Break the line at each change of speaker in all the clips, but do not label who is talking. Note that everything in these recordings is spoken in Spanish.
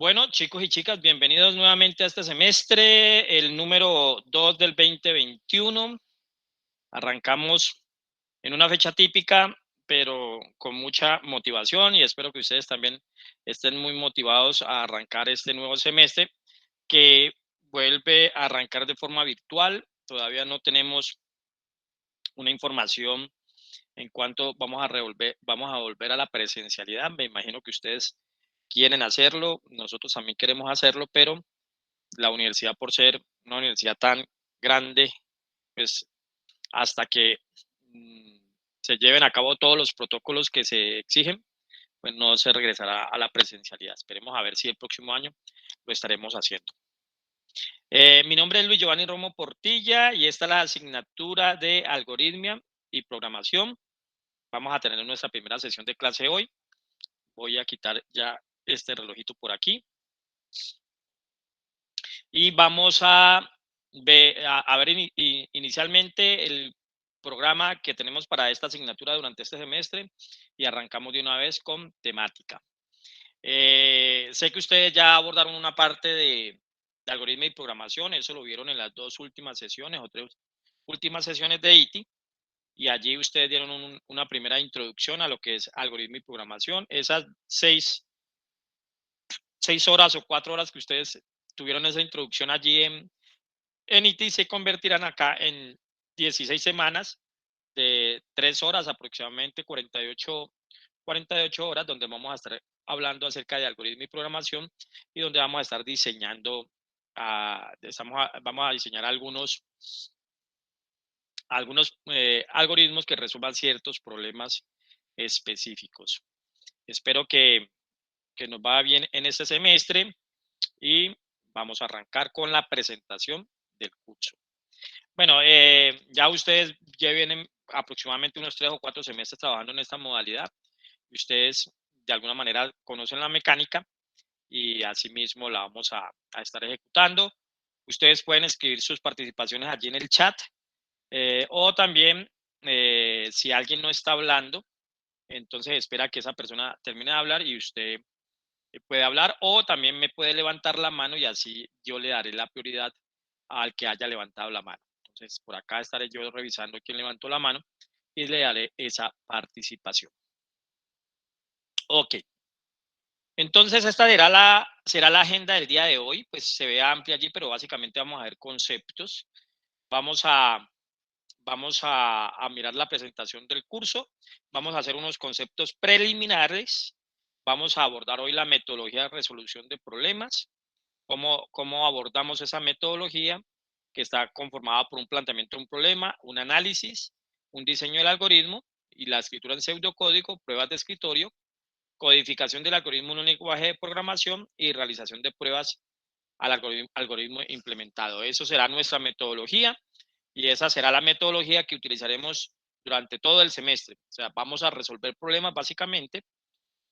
Bueno, chicos y chicas, bienvenidos nuevamente a este semestre, el número 2 del 2021. Arrancamos en una fecha típica, pero con mucha motivación y espero que ustedes también estén muy motivados a arrancar este nuevo semestre que vuelve a arrancar de forma virtual. Todavía no tenemos una información en cuanto vamos a volver a la presencialidad. Me imagino que ustedes quieren hacerlo, nosotros también queremos hacerlo, pero la universidad, por ser una universidad tan grande, pues hasta que se lleven a cabo todos los protocolos que se exigen, pues no se regresará a la presencialidad. Esperemos a ver si el próximo año lo estaremos haciendo. Mi nombre es Luis Giovanni Romo Portilla y esta es la asignatura de algoritmia y programación. Vamos a tener nuestra primera sesión de clase hoy. Voy a quitar ya este relojito por aquí. Y vamos a ver inicialmente el programa que tenemos para esta asignatura durante este semestre y arrancamos de una vez con temática. Sé que ustedes ya abordaron una parte de algoritmo y programación, eso lo vieron en las dos últimas sesiones o tres últimas sesiones de ITI, y allí ustedes dieron una primera introducción a lo que es algoritmo y programación. Esas 6 horas o 4 horas que ustedes tuvieron esa introducción allí en ITI se convertirán acá en 16 semanas de 3 horas, aproximadamente 48 horas, donde vamos a estar hablando acerca de algoritmo y programación y donde vamos a estar diseñando, vamos a diseñar algunos algoritmos que resuelvan ciertos problemas específicos. Espero que nos va bien en este semestre y vamos a arrancar con la presentación del curso. Bueno, ya ustedes ya vienen aproximadamente unos 3 o 4 semestres trabajando en esta modalidad y ustedes de alguna manera conocen la mecánica y asimismo la vamos a estar ejecutando. Ustedes pueden escribir sus participaciones allí en el chat o también si alguien no está hablando, entonces espera que esa persona termine de hablar y usted puede hablar o también me puede levantar la mano y así yo le daré la prioridad al que haya levantado la mano. Entonces, por acá estaré yo revisando quién levantó la mano y le daré esa participación. Ok. Entonces, esta será la agenda del día de hoy. Pues se ve amplia allí, pero básicamente vamos a ver conceptos. Vamos a mirar la presentación del curso. Vamos a hacer unos conceptos preliminares. Vamos a abordar hoy la metodología de resolución de problemas. Cómo abordamos esa metodología que está conformada por un planteamiento de un problema, un análisis, un diseño del algoritmo y la escritura en pseudocódigo, pruebas de escritorio, codificación del algoritmo en un lenguaje de programación y realización de pruebas al algoritmo implementado. Eso será nuestra metodología y esa será la metodología que utilizaremos durante todo el semestre. O sea, vamos a resolver problemas básicamente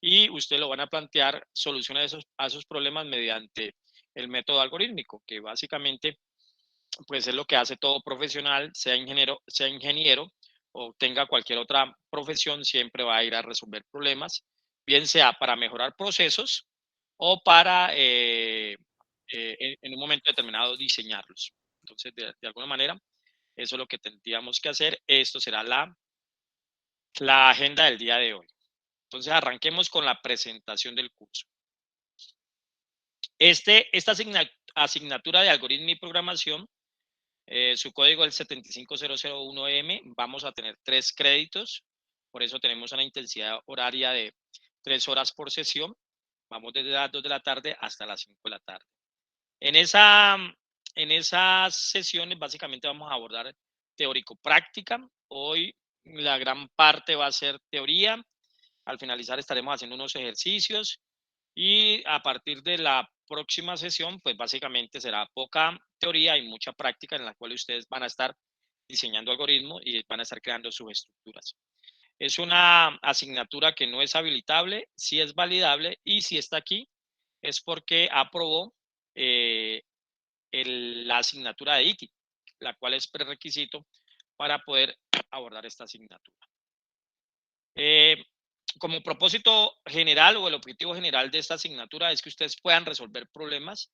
y ustedes lo van a plantear soluciones a esos problemas mediante el método algorítmico, que básicamente pues es lo que hace todo profesional, sea ingeniero o tenga cualquier otra profesión, siempre va a ir a resolver problemas, bien sea para mejorar procesos o para en un momento determinado diseñarlos. Entonces, de alguna manera, eso es lo que tendríamos que hacer. Esto será la agenda del día de hoy. Entonces, arranquemos con la presentación del curso. Esta asignatura de algoritmo y programación, su código es el 75001M, vamos a tener 3 créditos, por eso tenemos una intensidad horaria de 3 horas por sesión, vamos desde las 2 de la tarde hasta las 5 de la tarde. En esas sesiones básicamente vamos a abordar teórico-práctica, hoy la gran parte va a ser teoría, al finalizar estaremos haciendo unos ejercicios y a partir de la próxima sesión, pues básicamente será poca teoría y mucha práctica en la cual ustedes van a estar diseñando algoritmos y van a estar creando sus estructuras. Es una asignatura que no es habilitable, sí es validable y si está aquí es porque aprobó la asignatura de ITI, la cual es prerequisito para poder abordar esta asignatura. como propósito general o el objetivo general de esta asignatura es que ustedes puedan resolver problemas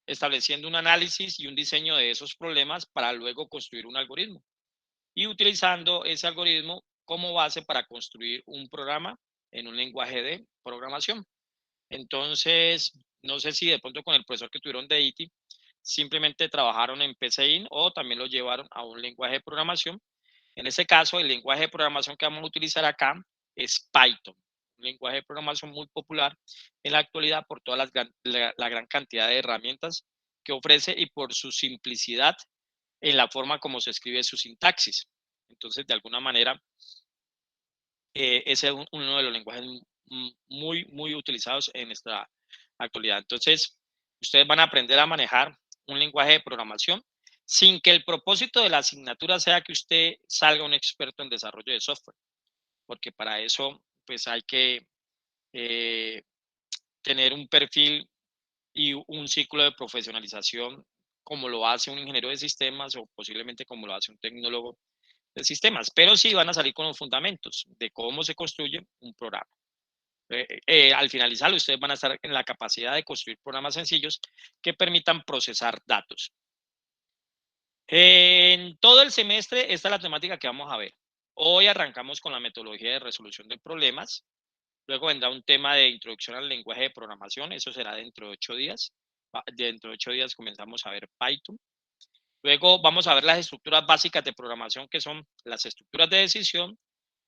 estableciendo un análisis y un diseño de esos problemas para luego construir un algoritmo y utilizando ese algoritmo como base para construir un programa en un lenguaje de programación. Entonces, no sé si de pronto con el profesor que tuvieron de IT simplemente trabajaron en PCIN o también lo llevaron a un lenguaje de programación. En este caso, el lenguaje de programación que vamos a utilizar acá es Python, un lenguaje de programación muy popular en la actualidad por toda la gran cantidad de herramientas que ofrece y por su simplicidad en la forma como se escribe su sintaxis. Entonces, de alguna manera, ese es uno de los lenguajes muy utilizados en esta actualidad. Entonces, ustedes van a aprender a manejar un lenguaje de programación sin que el propósito de la asignatura sea que usted salga un experto en desarrollo de software, porque para eso pues hay que eh, tener un perfil y un ciclo de profesionalización como lo hace un ingeniero de sistemas o posiblemente como lo hace un tecnólogo de sistemas, pero sí van a salir con los fundamentos de cómo se construye un programa. Al finalizar, ustedes van a estar en la capacidad de construir programas sencillos que permitan procesar datos. En todo el semestre, esta es la temática que vamos a ver. Hoy arrancamos con la metodología de resolución de problemas. Luego vendrá un tema de introducción al lenguaje de programación. Eso será dentro de 8 días. Dentro de 8 días comenzamos a ver Python. Luego vamos a ver las estructuras básicas de programación, que son las estructuras de decisión,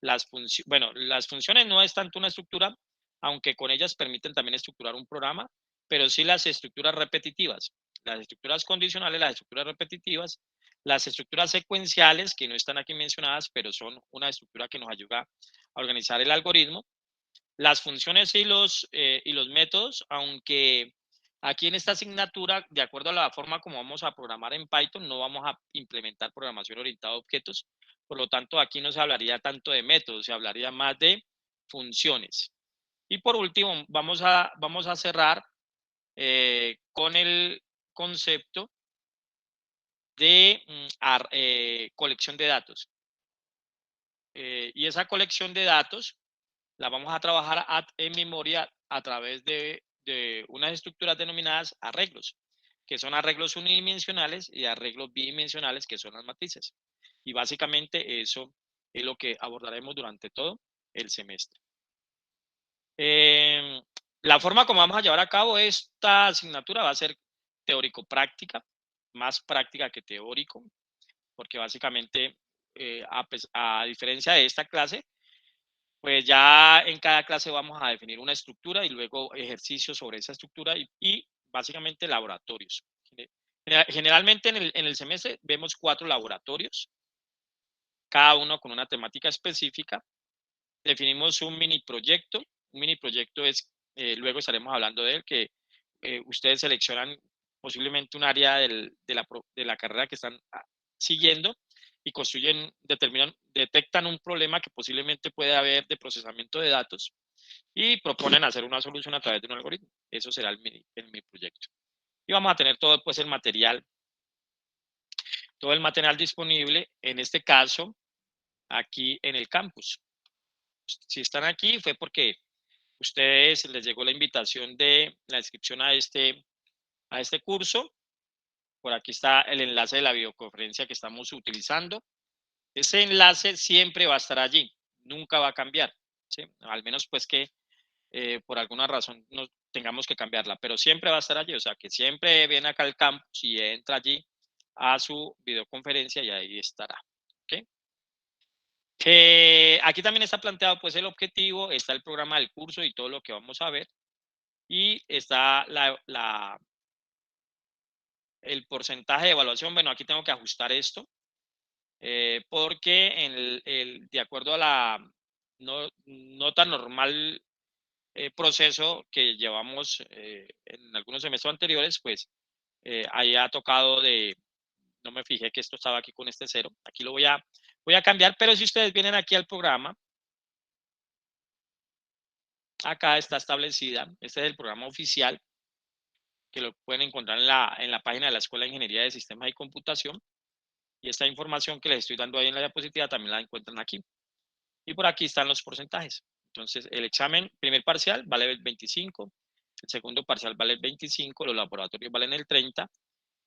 las funciones no es tanto una estructura, aunque con ellas permiten también estructurar un programa, pero sí las estructuras repetitivas, las estructuras condicionales, las estructuras repetitivas, las estructuras secuenciales, que no están aquí mencionadas, pero son una estructura que nos ayuda a organizar el algoritmo, las funciones y los métodos, aunque aquí en esta asignatura, de acuerdo a la forma como vamos a programar en Python, no vamos a implementar programación orientada a objetos, por lo tanto aquí no se hablaría tanto de métodos, se hablaría más de funciones. Y por último, vamos a cerrar con el concepto de colección de datos. Y esa colección de datos la vamos a trabajar en memoria a través de unas estructuras denominadas arreglos, que son arreglos unidimensionales y arreglos bidimensionales, que son las matrices. Y básicamente eso es lo que abordaremos durante todo el semestre. La forma como vamos a llevar a cabo esta asignatura va a ser teórico-práctica, más práctica que teórico, porque básicamente, a diferencia de esta clase, pues ya en cada clase vamos a definir una estructura y luego ejercicios sobre esa estructura y básicamente laboratorios. Generalmente en el semestre vemos 4 laboratorios, cada uno con una temática específica. Definimos un mini proyecto. Un mini proyecto es, luego estaremos hablando de él, que ustedes seleccionan posiblemente un área de la carrera que están siguiendo y construyen, detectan un problema que posiblemente puede haber de procesamiento de datos y proponen hacer una solución a través de un algoritmo. Eso será el mini proyecto. Y vamos a tener todo pues todo el material disponible, en este caso, aquí en el campus. Si están aquí fue porque ustedes les llegó la invitación de la inscripción a este curso. Por aquí está el enlace de la videoconferencia que estamos utilizando. Ese enlace siempre va a estar allí, nunca va a cambiar, ¿sí? Al menos pues que por alguna razón no tengamos que cambiarla, pero siempre va a estar allí, o sea que siempre viene acá al campus y entra allí a su videoconferencia y ahí estará. ¿Okay? Aquí también está planteado pues el objetivo, está el programa del curso y todo lo que vamos a ver y está el porcentaje de evaluación. Bueno, aquí tengo que ajustar esto porque de acuerdo a la nota normal proceso que llevamos en algunos semestres anteriores, pues ahí ha tocado no me fijé que esto estaba aquí con este 0, aquí lo voy a cambiar, pero si ustedes vienen aquí al programa, acá está establecida, este es el programa oficial, que lo pueden encontrar en la página de la Escuela de Ingeniería de Sistemas y Computación, y esta información que les estoy dando ahí en la diapositiva también la encuentran aquí. Y por aquí están los porcentajes. Entonces, el examen primer parcial vale el 25, el segundo parcial vale el 25, los laboratorios valen el 30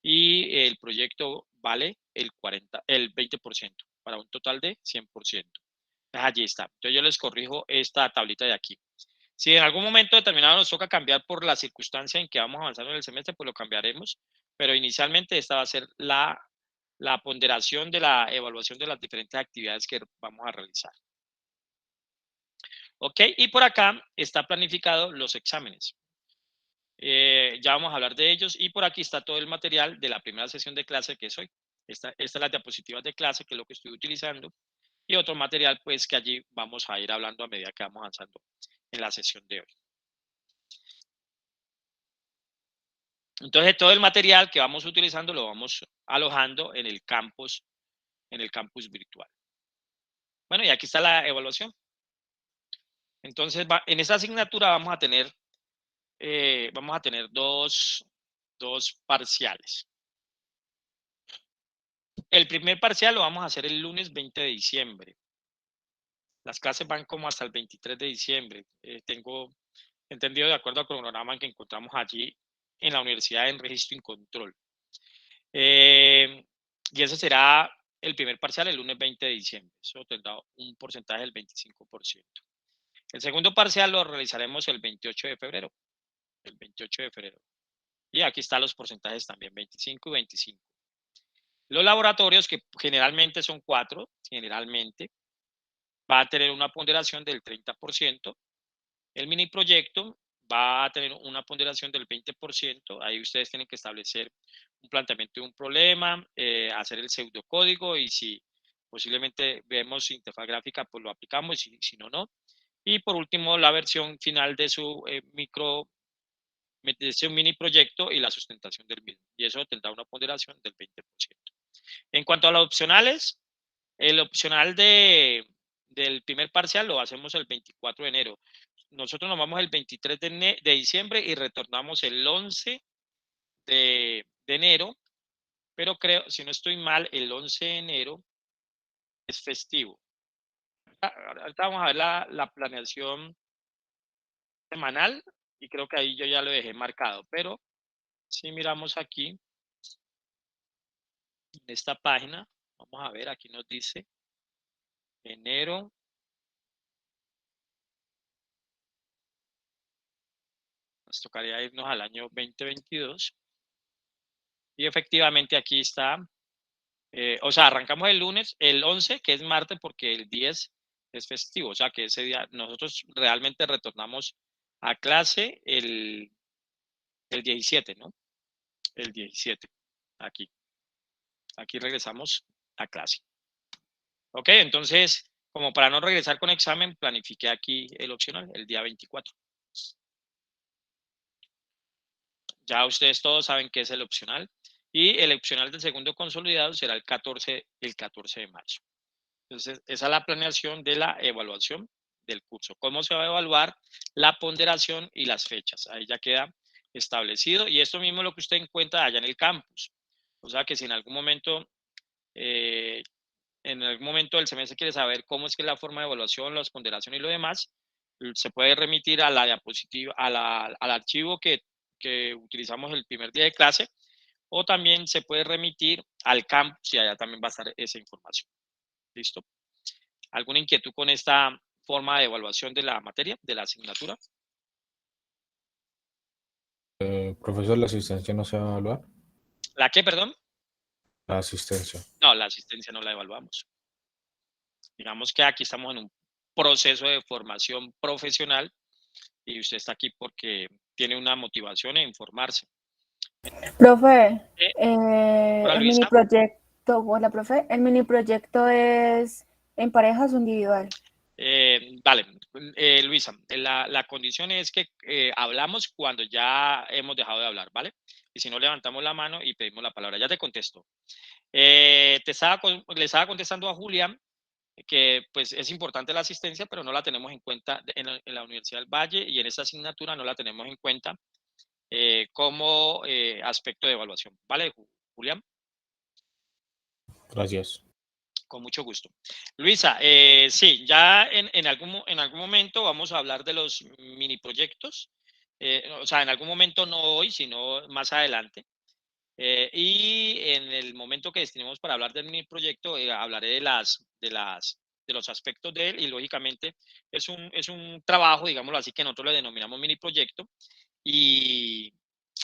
y el proyecto vale el 20%, para un total de 100%. Entonces, allí está. Entonces, yo les corrijo esta tablita de aquí. Si en algún momento determinado nos toca cambiar por la circunstancia en que vamos avanzando en el semestre, pues lo cambiaremos, pero inicialmente esta va a ser la ponderación de la evaluación de las diferentes actividades que vamos a realizar. Ok, y por acá está planificado los exámenes. Ya vamos a hablar de ellos y por aquí está todo el material de la primera sesión de clase que es hoy. Esta es la diapositivas de clase, que es lo que estoy utilizando, y otro material pues que allí vamos a ir hablando a medida que vamos avanzando en la sesión de hoy. Entonces, todo el material que vamos utilizando lo vamos alojando en el campus virtual. Bueno, y aquí está la evaluación. Entonces, en esta asignatura vamos a tener dos parciales. El primer parcial lo vamos a hacer el lunes 20 de diciembre. Las clases van como hasta el 23 de diciembre. Tengo entendido de acuerdo al cronograma que encontramos allí en la universidad en registro y control. Y ese será el primer parcial el lunes 20 de diciembre. Eso tendrá un porcentaje del 25%. El segundo parcial lo realizaremos el 28 de febrero. El 28 de febrero. Y aquí están los porcentajes también, 25 y 25. Los laboratorios, que generalmente son 4, generalmente, va a tener una ponderación del 30%. El mini proyecto va a tener una ponderación del 20%. Ahí ustedes tienen que establecer un planteamiento de un problema, hacer el pseudocódigo y si posiblemente vemos interfaz gráfica, pues lo aplicamos y si no, no. Y por último, la versión final de su mini proyecto y la sustentación del mismo. Y eso tendrá una ponderación del 20%. En cuanto a los opcionales, el opcional del primer parcial lo hacemos el 24 de enero. Nosotros nos vamos el 23 de diciembre y retornamos el 11 de enero, pero creo, si no estoy mal, el 11 de enero es festivo. Ahorita vamos a ver la planeación semanal y creo que ahí yo ya lo dejé marcado, pero si miramos aquí, en esta página, vamos a ver, aquí nos dice enero. Nos tocaría irnos al año 2022. Y efectivamente aquí está, o sea, arrancamos el lunes, el 11, que es martes, porque el 10 es festivo, o sea que ese día nosotros realmente retornamos a clase el 17, ¿no? El 17, aquí regresamos a clase. Ok, entonces, como para no regresar con examen, planifiqué aquí el opcional, el día 24. Ya ustedes todos saben qué es el opcional. Y el opcional del segundo consolidado será el 14 de marzo. Entonces, esa es la planeación de la evaluación del curso. ¿Cómo se va a evaluar la ponderación y las fechas? Ahí ya queda establecido. Y esto mismo es lo que usted encuentra allá en el campus. O sea que si en algún momento del semestre quiere saber cómo es que es la forma de evaluación, las ponderaciones y lo demás, se puede remitir a la diapositiva, al archivo que utilizamos el primer día de clase, o también se puede remitir al campus y allá también va a estar esa información. ¿Listo? ¿Alguna inquietud con esta forma de evaluación de la materia, de la asignatura?
Profesor, ¿la asistencia no se va a evaluar?
¿La qué, perdón?
La asistencia.
No, la asistencia no la evaluamos. Digamos que aquí estamos en un proceso de formación profesional y usted está aquí porque tiene una motivación en informarse.
Profe,
Hola,
el mini
Luisa.
proyecto, hola, profe, ¿el mini proyecto es en parejas o individual?
Vale, Luisa, la condición es que hablamos cuando ya hemos dejado de hablar, ¿vale? Y si no, levantamos la mano y pedimos la palabra. Ya te contesto. Le estaba contestando a Julián que pues es importante la asistencia, pero no la tenemos en cuenta en la Universidad del Valle y en esa asignatura no la tenemos en cuenta como aspecto de evaluación. ¿Vale, Julián?
Gracias.
Con mucho gusto. Luisa, sí, ya en algún momento vamos a hablar de los mini proyectos. O sea, en algún momento no hoy, sino más adelante. Y en el momento que destinemos para hablar del mini proyecto, hablaré de los aspectos de él y lógicamente es un trabajo, digámoslo así, que nosotros le denominamos mini proyecto y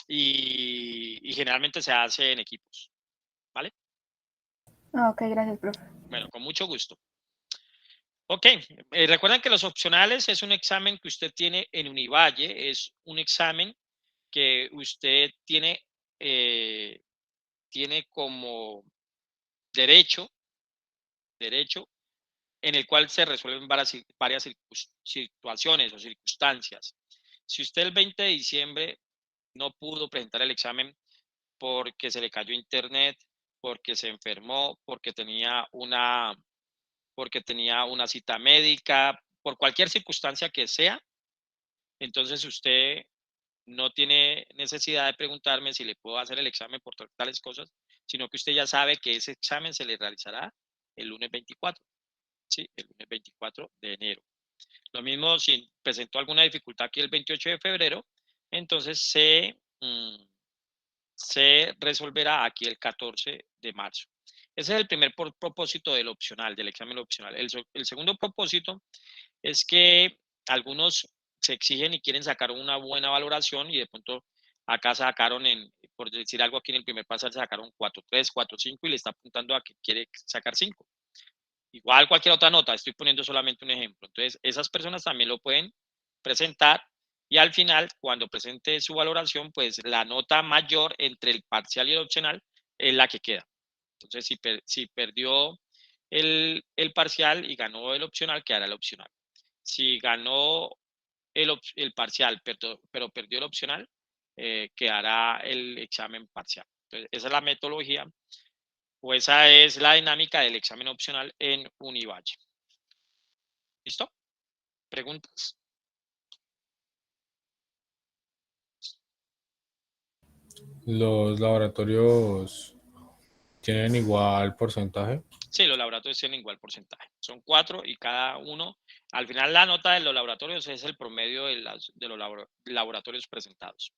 generalmente se hace en equipos, ¿vale?
Ok, gracias, profe.
Bueno, con mucho gusto. Ok, recuerden que los opcionales es un examen que usted tiene en Univalle, es un examen que usted tiene como derecho en el cual se resuelven varias situaciones o circunstancias. Si usted el 20 de diciembre no pudo presentar el examen porque se le cayó internet, porque se enfermó, porque tenía una cita médica, por cualquier circunstancia que sea, entonces usted no tiene necesidad de preguntarme si le puedo hacer el examen por tales cosas, sino que usted ya sabe que ese examen se le realizará el lunes 24, ¿sí? El lunes 24 de enero. Lo mismo si presentó alguna dificultad aquí el 28 de febrero, entonces se resolverá aquí el 14 de marzo. Ese es el primer propósito del opcional, del examen opcional. El segundo propósito es que algunos se exigen y quieren sacar una buena valoración y de pronto acá sacaron, por decir algo, aquí en el primer parcial sacaron 4.3, 4.5 y le está apuntando a que quiere sacar 5. Igual cualquier otra nota, estoy poniendo solamente un ejemplo. Entonces, esas personas también lo pueden presentar y al final, cuando presente su valoración, pues la nota mayor entre el parcial y el opcional es la que queda. Entonces, si perdió el parcial y ganó el opcional, quedará el opcional. Si ganó el parcial, pero perdió el opcional, quedará el examen parcial. Entonces, esa es la metodología o esa es la dinámica del examen opcional en Univalle. ¿Listo? ¿Preguntas?
¿Los laboratorios tienen igual porcentaje?
Sí, los laboratorios tienen igual porcentaje. Son 4 y cada uno, al final la nota de los laboratorios es el promedio de los laboratorios presentados.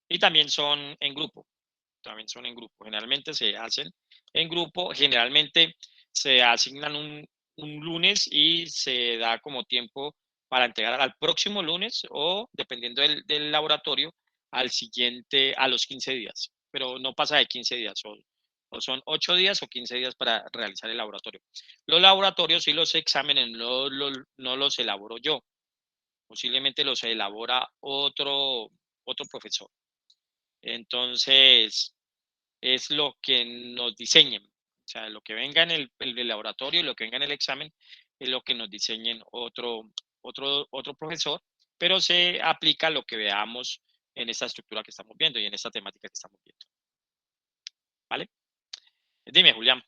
Y también son en grupo. Generalmente se hacen en grupo, generalmente se asignan un lunes y se da como tiempo para entregar al próximo lunes o, dependiendo del laboratorio, al siguiente, a los 15 días. Pero no pasa de 15 días, o son 8 días o 15 días para realizar el laboratorio. Los laboratorios y los exámenes no los elaboro yo, posiblemente los elabora otro profesor. Entonces, es lo que nos diseñen. O sea, lo que venga en el laboratorio y lo que venga en el examen es lo que nos diseñen otro profesor, pero se aplica lo que veamos en esta estructura que estamos viendo y en esta temática que estamos viendo. ¿Vale? Dime, Julián.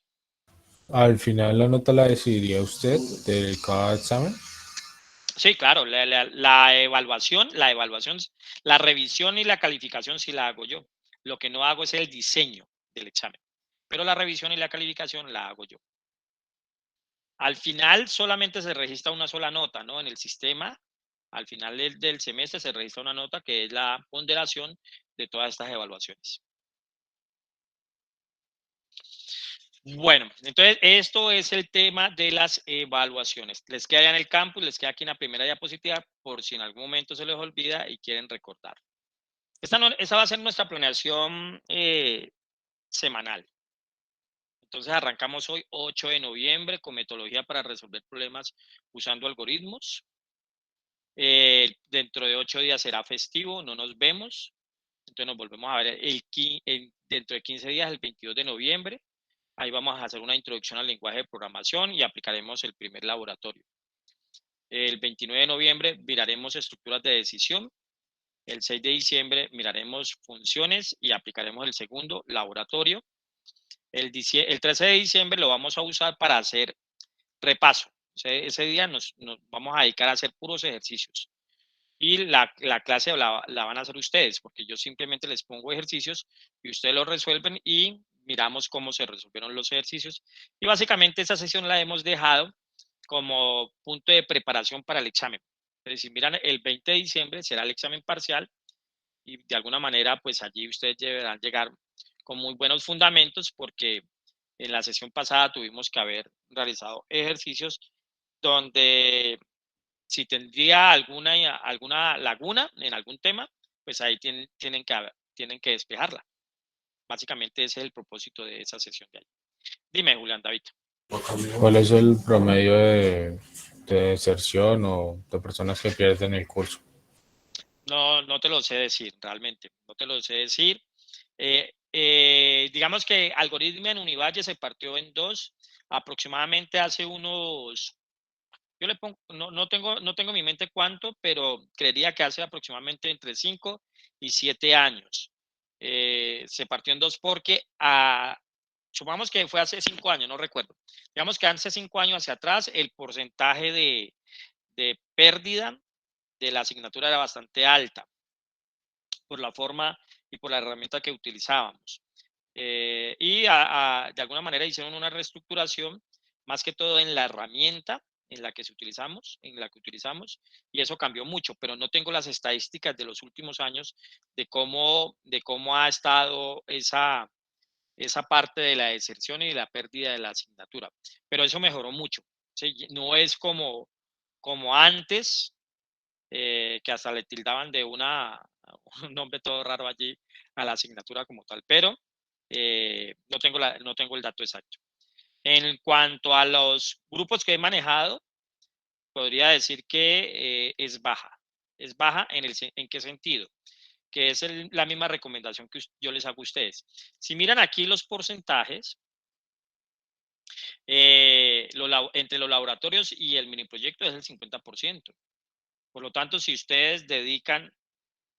Al final la nota la decidiría usted de cada examen.
Sí, claro, la evaluación, la revisión y la calificación sí la hago yo. Lo que no hago es el diseño del examen, pero la revisión y la calificación la hago yo. Al final solamente se registra una sola nota, ¿no? En el sistema, al final del semestre se registra una nota que es la ponderación de todas estas evaluaciones. Bueno, entonces esto es el tema de las evaluaciones. Les queda ya en el campus, les queda aquí en la primera diapositiva por si en algún momento se les olvida y quieren recordar. Esta va a ser nuestra planeación semanal. Entonces arrancamos hoy 8 de noviembre con metodología para resolver problemas usando algoritmos. Dentro de 8 días será festivo, no nos vemos. Entonces nos volvemos a ver dentro de 15 días, el 22 de noviembre. Ahí vamos a hacer una introducción al lenguaje de programación y aplicaremos el primer laboratorio. El 29 de noviembre miraremos estructuras de decisión. El 6 de diciembre miraremos funciones y aplicaremos el segundo laboratorio. El 13 de diciembre lo vamos a usar para hacer repaso. Ese día nos vamos a dedicar a hacer puros ejercicios. Y la clase la van a hacer ustedes, porque yo simplemente les pongo ejercicios y ustedes los resuelven y miramos cómo se resolvieron los ejercicios y básicamente esa sesión la hemos dejado como punto de preparación para el examen. Es decir, miran, el 20 de diciembre será el examen parcial y de alguna manera pues allí ustedes deberán llegar con muy buenos fundamentos porque en la sesión pasada tuvimos que haber realizado ejercicios donde si tendría alguna laguna en algún tema, pues ahí tienen que despejarla. Básicamente ese es el propósito de esa sesión de ahí. Dime, Julián David.
¿Cuál es el promedio de deserción o de personas que pierden el curso?
No te lo sé decir, realmente. No te lo sé decir. Digamos que algoritmo en Univalle se partió en dos, aproximadamente hace unos, yo le pongo, no tengo en mi mente cuánto, pero creería que hace aproximadamente entre 5 y 7 años. Se partió en dos porque supongamos que fue hace 5 años, no recuerdo. Digamos que hace 5 años hacia atrás el porcentaje de pérdida de la asignatura era bastante alta por la forma y por la herramienta que utilizábamos. Y de alguna manera hicieron una reestructuración, más que todo en la herramienta en la que utilizamos, y eso cambió mucho, pero no tengo las estadísticas de los últimos años de cómo ha estado esa parte de la deserción y de la pérdida de la asignatura. Pero eso mejoró mucho. ¿Sí? No es como antes, que hasta le tildaban de un nombre todo raro allí a la asignatura como tal, pero no tengo el dato exacto. En cuanto a los grupos que he manejado, podría decir que es baja. Es baja en qué sentido? Que es la misma recomendación que yo les hago a ustedes. Si miran aquí los porcentajes, entre los laboratorios y el mini proyecto es el 50%. Por lo tanto, si ustedes dedican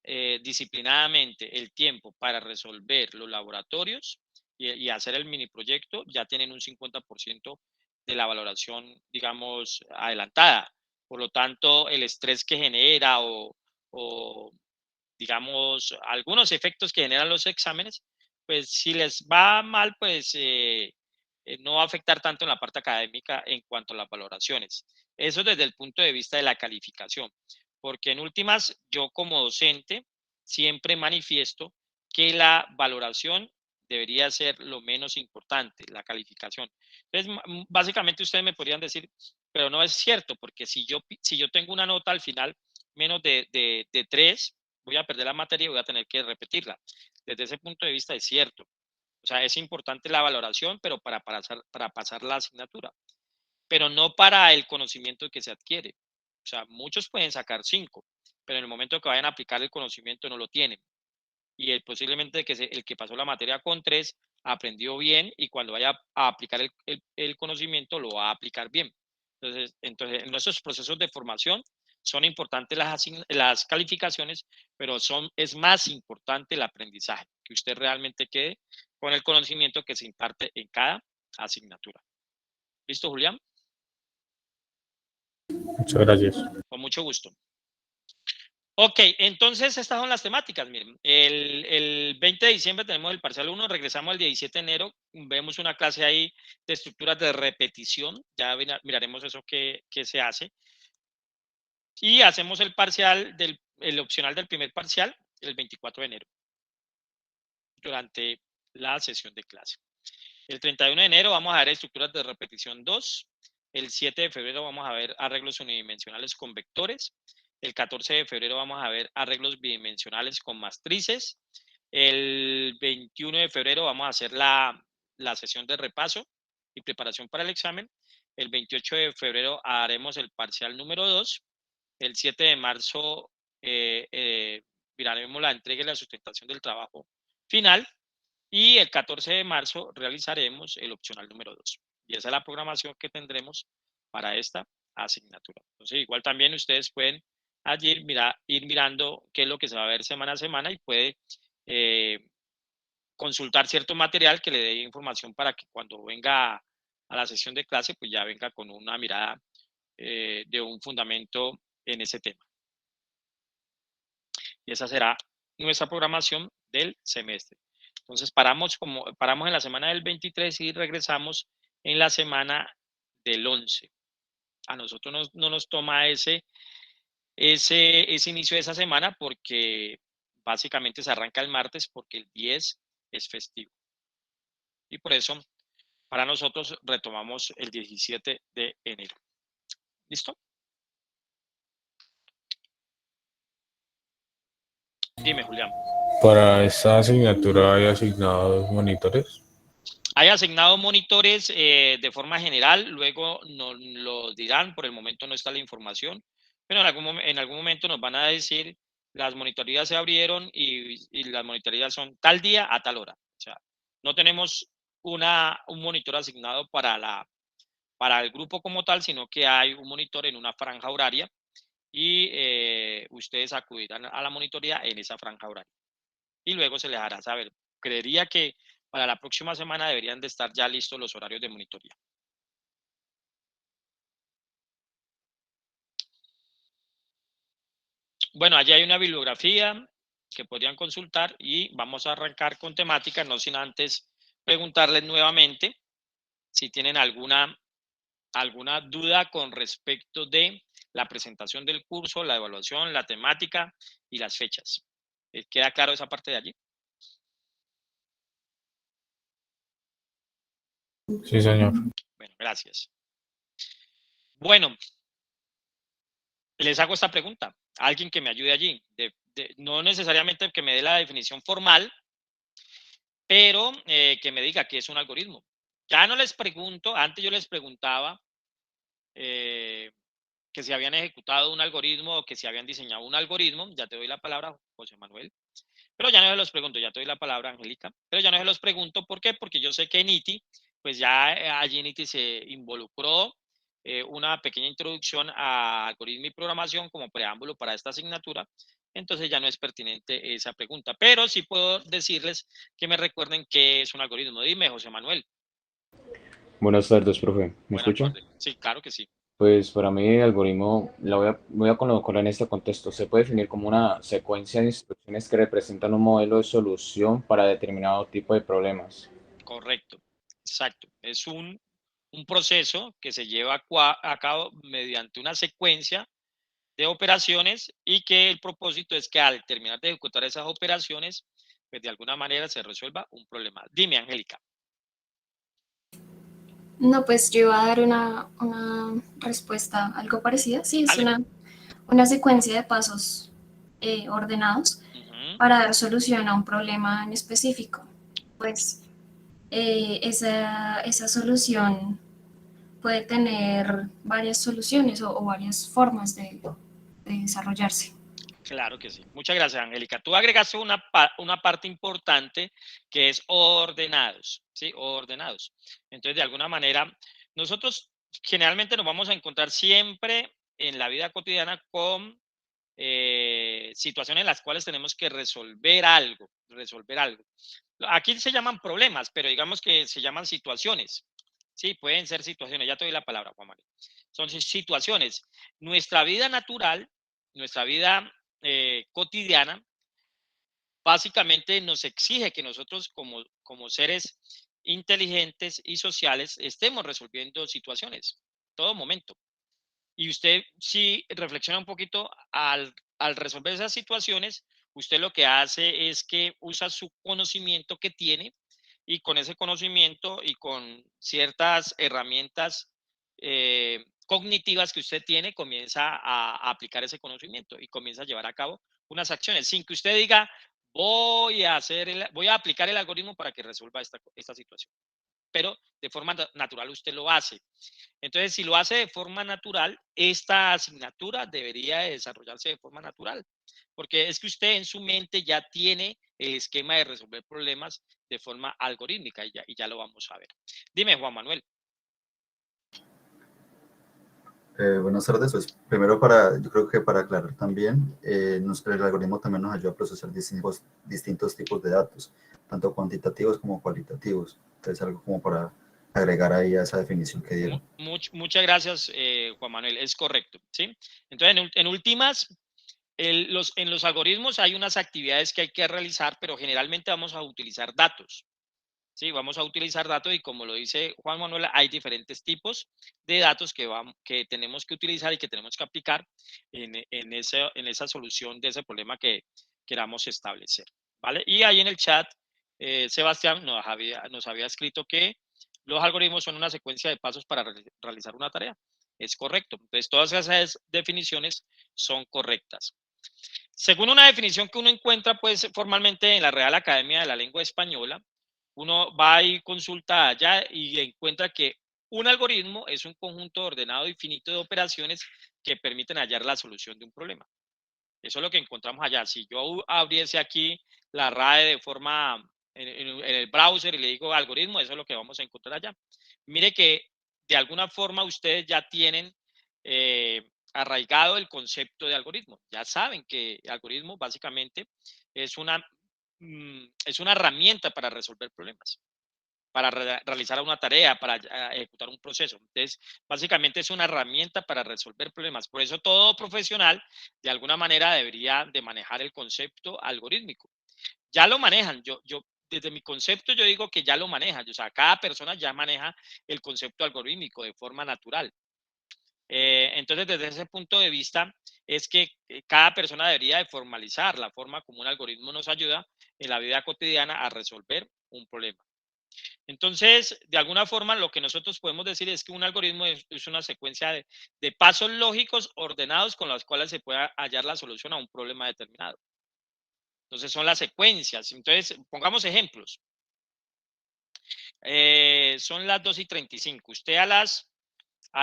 disciplinadamente el tiempo para resolver los laboratorios y hacer el mini proyecto, ya tienen un 50% de la valoración, digamos, adelantada. Por lo tanto, el estrés que genera o digamos, algunos efectos que generan los exámenes, pues si les va mal, pues no va a afectar tanto en la parte académica en cuanto a las valoraciones. Eso desde el punto de vista de la calificación, porque en últimas, yo como docente siempre manifiesto que la valoración debería ser lo menos importante, la calificación. Entonces, básicamente ustedes me podrían decir, pero no es cierto, porque si yo tengo una nota al final menos de 3, voy a perder la materia y voy a tener que repetirla. Desde ese punto de vista es cierto. O sea, es importante la valoración, pero para pasar la asignatura, pero no para el conocimiento que se adquiere. O sea, muchos pueden sacar 5, pero en el momento que vayan a aplicar el conocimiento no lo tienen. Y posiblemente el que pasó la materia con 3 aprendió bien y cuando vaya a aplicar el conocimiento lo va a aplicar bien. Entonces, en nuestros procesos de formación son importantes las calificaciones, pero es más importante el aprendizaje, que usted realmente quede con el conocimiento que se imparte en cada asignatura. ¿Listo, Julián?
Muchas gracias.
Con mucho gusto. Ok, entonces estas son las temáticas. Miren, el 20 de diciembre tenemos el parcial 1, regresamos el 17 de enero, vemos una clase ahí de estructuras de repetición, ya miraremos eso que se hace. Y hacemos el parcial, el opcional del primer parcial, el 24 de enero, durante la sesión de clase. El 31 de enero vamos a ver estructuras de repetición 2. El 7 de febrero vamos a ver arreglos unidimensionales con vectores. El 14 de febrero vamos a ver arreglos bidimensionales con matrices. El 21 de febrero vamos a hacer la sesión de repaso y preparación para el examen. El 28 de febrero haremos el parcial número 2. El 7 de marzo miraremos la entrega y la sustentación del trabajo final. Y el 14 de marzo realizaremos el opcional número 2. Y esa es la programación que tendremos para esta asignatura. Entonces, igual también ustedes pueden allí ir mirando qué es lo que se va a ver semana a semana y puede consultar cierto material que le dé información para que cuando venga a la sesión de clase, pues ya venga con una mirada de un fundamento en ese tema. Y esa será nuestra programación del semestre. Entonces paramos en la semana del 23 y regresamos en la semana del 11. A nosotros no nos toma ese inicio de esa semana porque básicamente se arranca el martes porque el 10 es festivo. Y por eso para nosotros retomamos el 17 de enero. ¿Listo? Dime, Julián.
Para esta asignatura hay asignados monitores.
Hay asignados monitores de forma general, luego nos lo dirán, por el momento no está la información, pero en algún momento nos van a decir las monitorías se abrieron y las monitorías son tal día a tal hora. O sea, no tenemos un monitor asignado para el grupo como tal, sino que hay un monitor en una franja horaria y ustedes acudirán a la monitoría en esa franja horaria. Y luego se les hará saber. Creería que para la próxima semana deberían de estar ya listos los horarios de monitoría. Bueno, allí hay una bibliografía que podrían consultar y vamos a arrancar con temática, no sin antes preguntarles nuevamente si tienen alguna duda con respecto de la presentación del curso, la evaluación, la temática y las fechas. ¿Queda claro esa parte de allí?
Sí, señor.
Bueno, gracias. Bueno, les hago esta pregunta. Alguien que me ayude allí. No necesariamente que me dé la definición formal, pero que me diga qué es un algoritmo. Ya no les pregunto, antes yo les preguntaba que si habían ejecutado un algoritmo o que si habían diseñado un algoritmo. Ya te doy la palabra, José Manuel. Pero ya no se los pregunto, ya te doy la palabra, Angélica. Pero ya no se los pregunto, ¿por qué? Porque yo sé que en ITI, pues ya allí en ITI se involucró una pequeña introducción a algoritmo y programación como preámbulo para esta asignatura. Entonces ya no es pertinente esa pregunta. Pero sí puedo decirles que me recuerden qué es un algoritmo. Dime, José Manuel.
Buenas tardes, profe. ¿Me
Buenas
escucha?
tardes. Sí, claro que sí.
Pues para mí el algoritmo, voy a colocar en este contexto, se puede definir como una secuencia de instrucciones que representan un modelo de solución para determinado tipo de problemas.
Correcto. Exacto. Es un proceso que se lleva a cabo mediante una secuencia de operaciones y que el propósito es que al terminar de ejecutar esas operaciones, pues de alguna manera se resuelva un problema. Dime, Angélica.
No, pues yo iba a dar una respuesta algo parecida. Sí, es
Dale.
una secuencia de pasos ordenados
Ujú.
para dar solución a un problema en específico. Pues esa solución puede tener varias soluciones o varias formas de desarrollarse.
Claro que sí. Muchas gracias, Angélica. Tú agregaste una parte importante que es ordenados, ¿sí? Ordenados. Entonces, de alguna manera, nosotros generalmente nos vamos a encontrar siempre en la vida cotidiana con situaciones en las cuales tenemos que resolver algo, Aquí se llaman problemas, pero digamos que se llaman situaciones. Sí, pueden ser situaciones. Ya te doy la palabra, Juan Manuel. Son situaciones. Nuestra vida natural, nuestra vida cotidiana, básicamente nos exige que nosotros como seres inteligentes y sociales estemos resolviendo situaciones todo momento. Y usted, si reflexiona un poquito al resolver esas situaciones, usted lo que hace es que usa su conocimiento que tiene y con ese conocimiento y con ciertas herramientas cognitivas que usted tiene, comienza a aplicar ese conocimiento y comienza a llevar a cabo unas acciones sin que usted diga, voy a aplicar el algoritmo para que resuelva esta situación. Pero de forma natural usted lo hace. Entonces, si lo hace de forma natural, esta asignatura debería desarrollarse de forma natural, porque es que usted en su mente ya tiene el esquema de resolver problemas de forma algorítmica y ya lo vamos a ver. Dime, Juan Manuel.
Buenas tardes. Pues primero yo creo que para aclarar también, el algoritmo también nos ayuda a procesar distintos tipos de datos, tanto cuantitativos como cualitativos. Entonces algo como para agregar ahí a esa definición que dieron.
Muchas gracias, Juan Manuel. Es correcto, ¿sí? Entonces, en últimas, En los algoritmos hay unas actividades que hay que realizar, pero generalmente vamos a utilizar datos. Sí, vamos a utilizar datos y como lo dice Juan Manuel, hay diferentes tipos de datos que tenemos que utilizar y que tenemos que aplicar en esa solución de ese problema que queramos establecer. ¿Vale? Y ahí en el chat, Sebastián nos había escrito que los algoritmos son una secuencia de pasos para realizar una tarea. Es correcto. Entonces, todas esas definiciones son correctas. Según una definición que uno encuentra pues formalmente en la Real Academia de la Lengua Española, uno va y consulta allá y encuentra que un algoritmo es un conjunto ordenado y finito de operaciones que permiten hallar la solución de un problema. Eso es lo que encontramos allá. Si yo abriese aquí la RAE de forma en el browser y le digo algoritmo, eso es lo que vamos a encontrar allá. Mire que de alguna forma ustedes ya tienen arraigado el concepto de algoritmo. Ya saben que el algoritmo básicamente es una herramienta para resolver problemas, para realizar una tarea, para ejecutar un proceso. Entonces, básicamente es una herramienta para resolver problemas. Por eso todo profesional, de alguna manera, debería de manejar el concepto algorítmico. Ya lo manejan. Desde mi concepto, yo digo que ya lo manejan. O sea, cada persona ya maneja el concepto algorítmico de forma natural. Entonces, desde ese punto de vista, es que cada persona debería de formalizar la forma como un algoritmo nos ayuda en la vida cotidiana a resolver un problema. Entonces, de alguna forma, lo que nosotros podemos decir es que un algoritmo es una secuencia de pasos lógicos ordenados con los cuales se puede hallar la solución a un problema determinado. Entonces, son las secuencias. Entonces, pongamos ejemplos. Son las 2:35. Usted a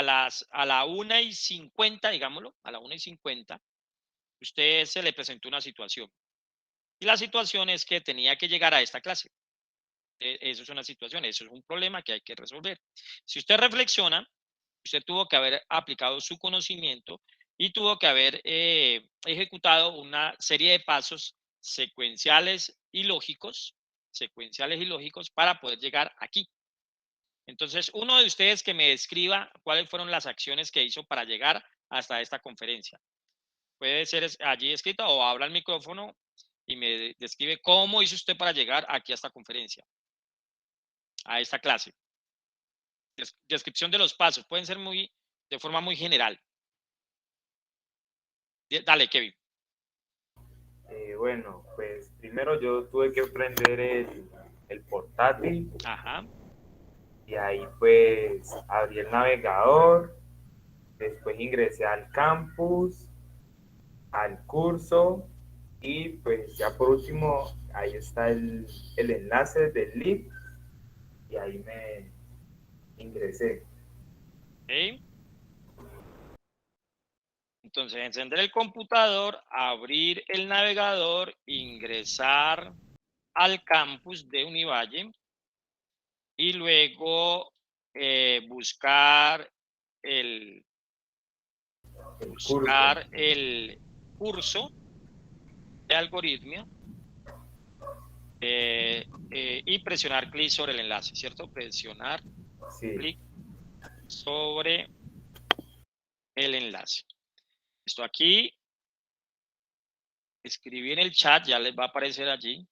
la 1:50, digámoslo, a la 1:50, usted se le presentó una situación. Y la situación es que tenía que llegar a esta clase. Eso es una situación, eso es un problema que hay que resolver. Si usted reflexiona, usted tuvo que haber aplicado su conocimiento y tuvo que haber ejecutado una serie de pasos secuenciales y lógicos para poder llegar aquí. Entonces, uno de ustedes que me describa cuáles fueron las acciones que hizo para llegar hasta esta conferencia. Puede ser allí escrita o habla al micrófono y me describe cómo hizo usted para llegar aquí a esta conferencia, a esta clase. Descripción de los pasos, pueden ser de forma muy general. Dale, Kevin.
Bueno, pues primero yo tuve que prender el portátil.
Ajá.
Y ahí pues abrí el navegador, después ingresé al campus, al curso y pues ya por último ahí está el enlace del link y ahí me ingresé.
Okay. Entonces, encender el computador, abrir el navegador, ingresar al campus de Univalle y luego buscar el curso de algoritmia y presionar clic sobre el enlace, ¿cierto? Presionar clic sobre el enlace. Esto aquí, escribí en el chat, ya les va a aparecer allí.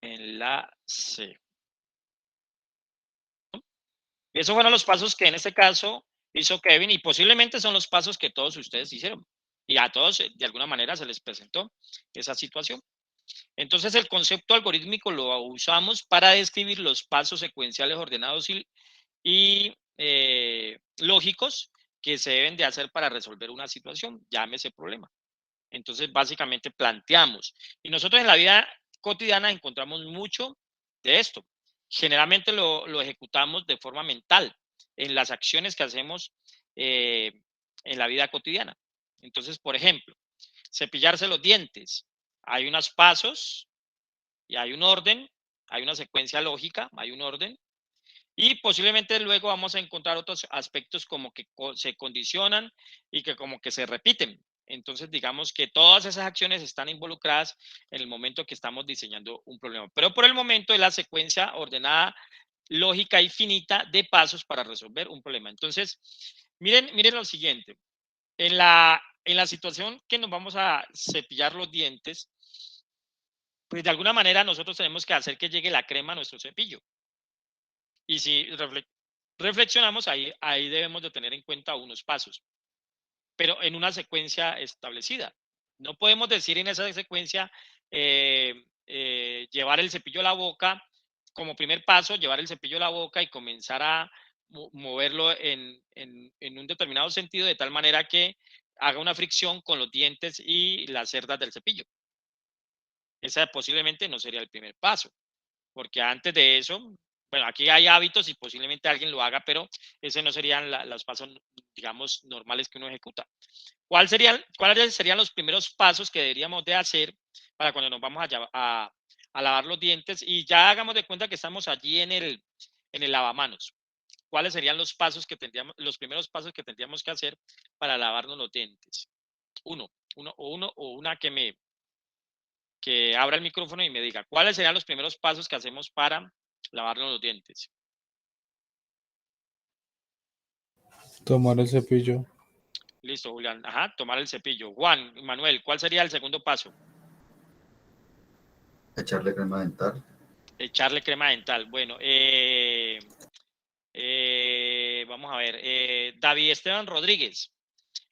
Enlace. Esos fueron los pasos que en este caso hizo Kevin y posiblemente son los pasos que todos ustedes hicieron. Y a todos de alguna manera se les presentó esa situación. Entonces el concepto algorítmico lo usamos para describir los pasos secuenciales ordenados y lógicos que se deben de hacer para resolver una situación, llámese problema. Entonces básicamente planteamos. Y nosotros en la vida cotidiana encontramos mucho de esto. Generalmente lo ejecutamos de forma mental en las acciones que hacemos en la vida cotidiana. Entonces, por ejemplo, cepillarse los dientes. Hay unos pasos y hay un orden, hay una secuencia lógica, hay un orden. Y posiblemente luego vamos a encontrar otros aspectos como que se condicionan y que como que se repiten. Entonces, digamos que todas esas acciones están involucradas en el momento que estamos diseñando un problema. Pero por el momento es la secuencia ordenada, lógica y finita de pasos para resolver un problema. Entonces, miren lo siguiente. En en la situación que nos vamos a cepillar los dientes, pues de alguna manera nosotros tenemos que hacer que llegue la crema a nuestro cepillo. Y si reflexionamos, ahí debemos de tener en cuenta unos pasos, pero en una secuencia establecida. No podemos decir en esa secuencia llevar el cepillo a la boca, como primer paso, llevar el cepillo a la boca y comenzar a moverlo en un determinado sentido, de tal manera que haga una fricción con los dientes y las cerdas del cepillo. Ese posiblemente no sería el primer paso, porque antes de eso, bueno, aquí hay hábitos y posiblemente alguien lo haga, pero ese no serían los pasos, digamos, normales que uno ejecuta. ¿Cuáles serían los primeros pasos que deberíamos de hacer para cuando nos vamos a lavar los dientes? Y ya hagamos de cuenta que estamos allí en el lavamanos. ¿Cuáles serían los primeros pasos que tendríamos que hacer para lavarnos los dientes? Uno o una que abra el micrófono y me diga, ¿cuáles serían los primeros pasos que hacemos para lavarnos los dientes?
Tomar el cepillo.
Listo, Julián. Ajá, tomar el cepillo. Juan, Manuel, ¿cuál sería el segundo paso?
Echarle crema dental.
Echarle crema dental. Bueno, vamos a ver. David Esteban Rodríguez.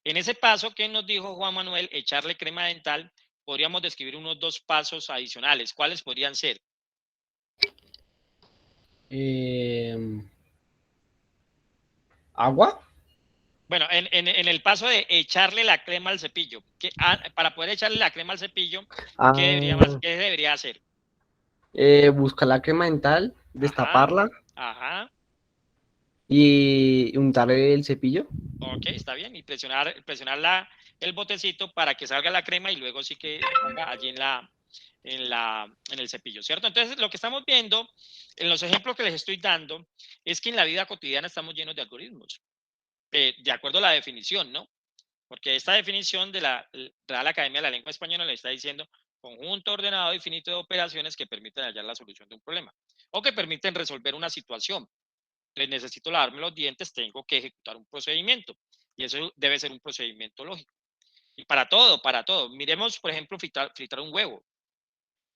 En ese paso que nos dijo Juan Manuel, echarle crema dental, podríamos describir unos 2 pasos adicionales. ¿Cuáles podrían ser?
¿Agua?
Bueno, en el paso de echarle la crema al cepillo, para poder echarle la crema al cepillo, ¿qué debería hacer?
Buscar la crema dental, destaparla
Ajá,
y untar el cepillo.
ok, está bien. Y presionar el botecito para que salga la crema y luego sí que ponga allí en el cepillo, ¿cierto? Entonces, lo que estamos viendo en los ejemplos que les estoy dando es que en la vida cotidiana estamos llenos de algoritmos, de acuerdo a la definición, ¿no? Porque esta definición de la Real Academia de la Lengua Española le está diciendo conjunto ordenado y finito de operaciones que permiten hallar la solución de un problema o que permiten resolver una situación. Entonces, necesito lavarme los dientes, tengo que ejecutar un procedimiento y eso debe ser un procedimiento lógico. Y para todo. Miremos, por ejemplo, fritar un huevo.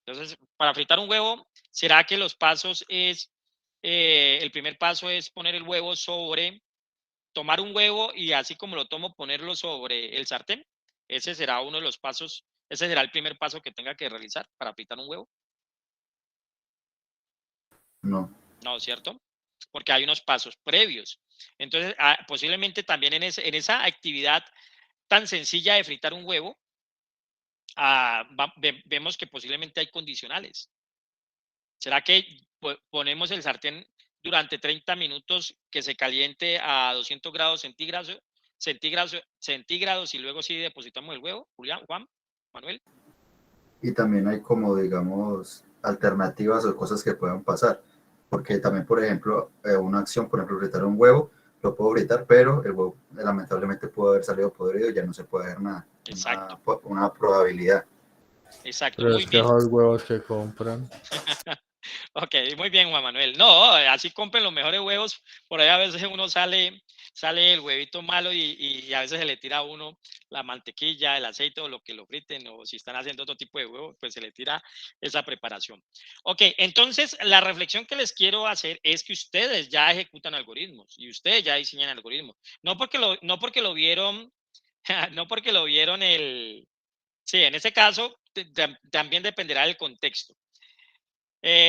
Entonces, para fritar un huevo, ¿será que los pasos el primer paso es poner el huevo tomar un huevo y así como lo tomo, ponerlo sobre el sartén? Ese será uno de los pasos, ese será el primer paso que tenga que realizar para fritar un huevo.
No.
No, ¿cierto? Porque hay unos pasos previos. Entonces, posiblemente también en esa actividad tan sencilla de fritar un huevo, vemos que posiblemente hay condicionales. ¿Será que ponemos el sartén durante 30 minutos que se caliente a 200 grados centígrados y luego sí depositamos el huevo? Julián, Juan, Manuel.
Y también hay como, digamos, alternativas o cosas que puedan pasar. Porque también, por ejemplo, una acción, por ejemplo, fritar un huevo, lo puedo fritar, pero el huevo lamentablemente puede haber salido podrido y ya no se puede ver nada.
Exacto.
Una probabilidad.
Exacto,
Pero
muy
es que
bien.
esos huevos que compran.
Ok, muy bien, Juan Manuel. No, así compren los mejores huevos. Por ahí a veces uno sale el huevito malo y a veces se le tira a uno la mantequilla, el aceite o lo que lo friten, o si están haciendo otro tipo de huevo, pues se le tira esa preparación. Ok, entonces la reflexión que les quiero hacer es que ustedes ya ejecutan algoritmos y ustedes ya diseñan algoritmos. No porque lo vieron, no porque lo vieron sí, en ese caso también dependerá del contexto.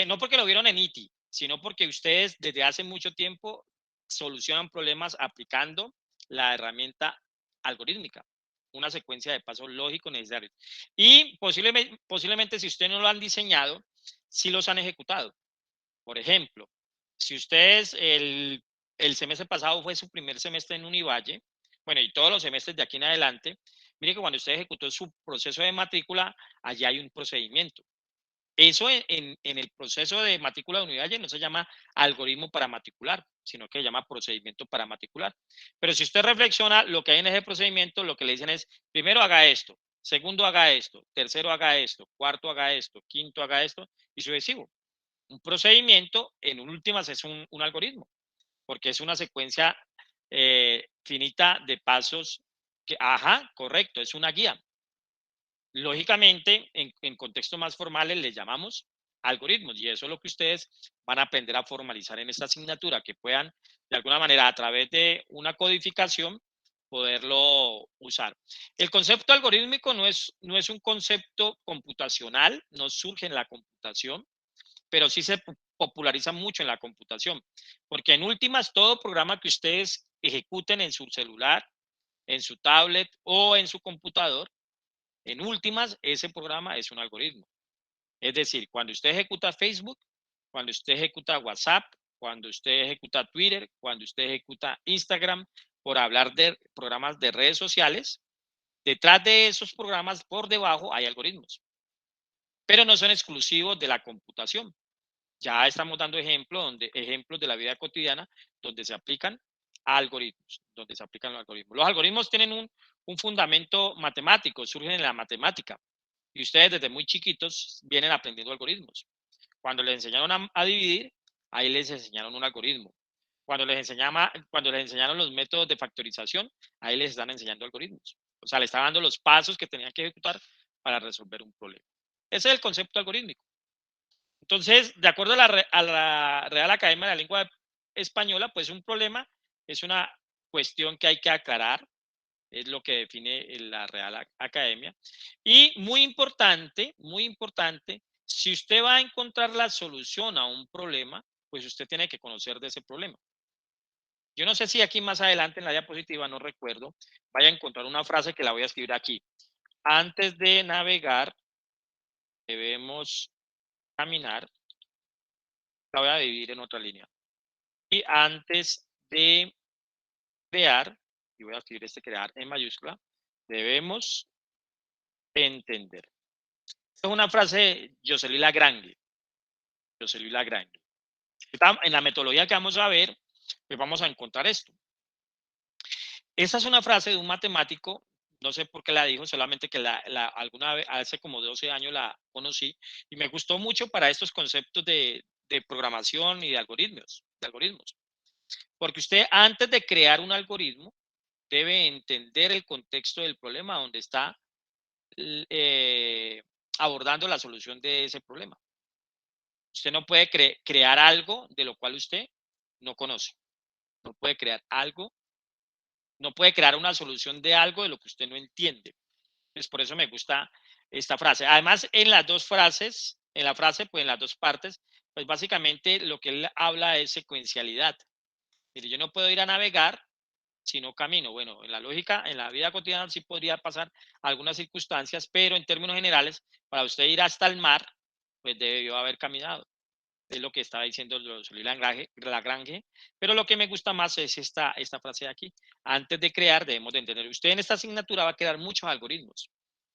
No porque lo vieron en ITI, sino porque ustedes desde hace mucho tiempo solucionan problemas aplicando la herramienta algorítmica, una secuencia de pasos lógicos necesarios. Y posiblemente si ustedes no lo han diseñado, sí los han ejecutado. Por ejemplo, si ustedes el semestre pasado fue su primer semestre en Univalle, bueno, y todos los semestres de aquí en adelante, mire que cuando usted ejecutó su proceso de matrícula, allá hay un procedimiento. Eso en el proceso de matrícula de Univalle no se llama algoritmo para matricular, sino que se llama procedimiento para matricular. Pero si usted reflexiona, lo que hay en ese procedimiento, lo que le dicen es, primero haga esto, segundo haga esto, tercero haga esto, cuarto haga esto, quinto haga esto, y sucesivo. Un procedimiento, en últimas, es un algoritmo, porque es una secuencia finita de pasos Ajá, correcto, es una guía. Lógicamente, en contextos más formales les llamamos algoritmos y eso es lo que ustedes van a aprender a formalizar en esta asignatura, que puedan de alguna manera a través de una codificación poderlo usar. El concepto algorítmico no es un concepto computacional, no surge en la computación, pero sí se populariza mucho en la computación, porque en últimas todo programa que ustedes ejecuten en su celular, en su tablet o en su computador, en últimas, ese programa es un algoritmo. Es decir, cuando usted ejecuta Facebook, cuando usted ejecuta WhatsApp, cuando usted ejecuta Twitter, cuando usted ejecuta Instagram, por hablar de programas de redes sociales, detrás de esos programas, por debajo, hay algoritmos. Pero no son exclusivos de la computación. Ya estamos dando ejemplos de la vida cotidiana donde se aplican algoritmos, Los algoritmos tienen un fundamento matemático, surgen en la matemática. Y ustedes desde muy chiquitos vienen aprendiendo algoritmos. Cuando les enseñaron a dividir, ahí les enseñaron un algoritmo. Cuando les enseñaron los métodos de factorización, ahí les están enseñando algoritmos. O sea, les están dando los pasos que tenían que ejecutar para resolver un problema. Ese es el concepto algorítmico. Entonces, de acuerdo a la Real Academia de la Lengua Española, pues un problema es una cuestión que hay que aclarar, es lo que define la Real Academia. Y muy importante, si usted va a encontrar la solución a un problema, pues usted tiene que conocer de ese problema. Yo no sé si aquí más adelante en la diapositiva, no recuerdo, vaya a encontrar una frase que la voy a escribir aquí. Antes de navegar, debemos caminar. La voy a dividir en otra línea. Y antes de crear, y voy a escribir crear en mayúscula, debemos entender. Esta es una frase de Jocelyn Lagrange. En la metodología que vamos a ver, pues vamos a encontrar esto. Esa es una frase de un matemático, no sé por qué la dijo, solamente que alguna vez, hace como 12 años la conocí, y me gustó mucho para estos conceptos de programación y de algoritmos. Porque usted, antes de crear un algoritmo, debe entender el contexto del problema donde está abordando la solución de ese problema. Usted no puede crear algo de lo cual usted no conoce. No puede crear algo, no puede crear una solución de algo de lo que usted no entiende. Entonces, por eso me gusta esta frase. Además, en las dos frases, en la frase, pues en las dos partes, pues básicamente lo que él habla es secuencialidad. Mire, yo no puedo ir a navegar si no camino. Bueno, en la lógica, en la vida cotidiana sí podría pasar algunas circunstancias, pero en términos generales, para usted ir hasta el mar, pues debió haber caminado. Es lo que estaba diciendo Lagrange, pero lo que me gusta más es esta frase de aquí. Antes de crear, debemos de entender. Usted en esta asignatura va a crear muchos algoritmos,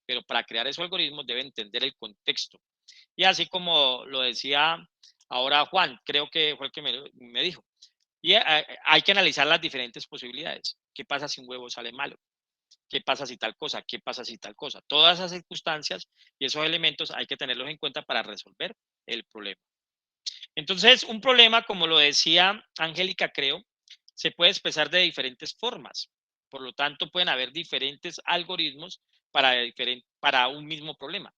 pero para crear esos algoritmos debe entender el contexto. Y así como lo decía ahora Juan, creo que fue el que me dijo, y hay que analizar las diferentes posibilidades. ¿Qué pasa si un huevo sale malo? ¿Qué pasa si tal cosa? ¿Qué pasa si tal cosa? Todas esas circunstancias y esos elementos hay que tenerlos en cuenta para resolver el problema. Entonces, un problema, como lo decía Angélica, creo, se puede expresar de diferentes formas. Por lo tanto, pueden haber diferentes algoritmos para un mismo problema.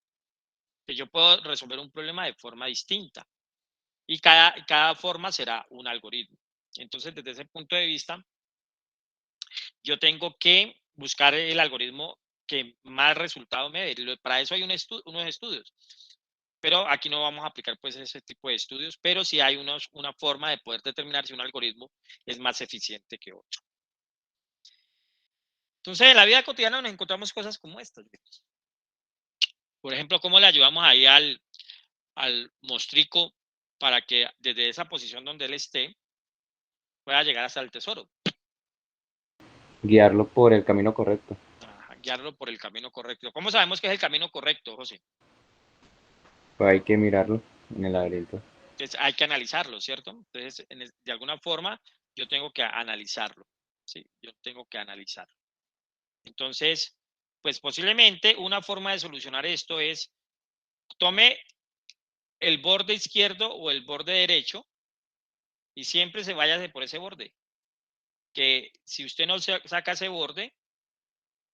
Yo puedo resolver un problema de forma distinta y cada forma será un algoritmo. Entonces, desde ese punto de vista, yo tengo que buscar el algoritmo que más resultado me dé. Para eso hay unos estudios. Pero aquí no vamos a aplicar pues ese tipo de estudios, pero sí hay una forma de poder determinar si un algoritmo es más eficiente que otro. Entonces, en la vida cotidiana nos encontramos cosas como estas. Por ejemplo, cómo le ayudamos ahí al mostrico para que desde esa posición donde él esté pueda llegar hasta el tesoro.
Guiarlo por el camino correcto.
Guiarlo por el camino correcto. ¿Cómo sabemos que es el camino correcto, José?
Pues hay que mirarlo en el laberinto.
Entonces, hay que analizarlo, ¿cierto? Entonces, de alguna forma, yo tengo que analizarlo. Sí, yo tengo que analizarlo. Entonces, pues posiblemente una forma de solucionar esto es tome el borde izquierdo o el borde derecho y siempre se vaya por ese borde. Que si usted no saca ese borde,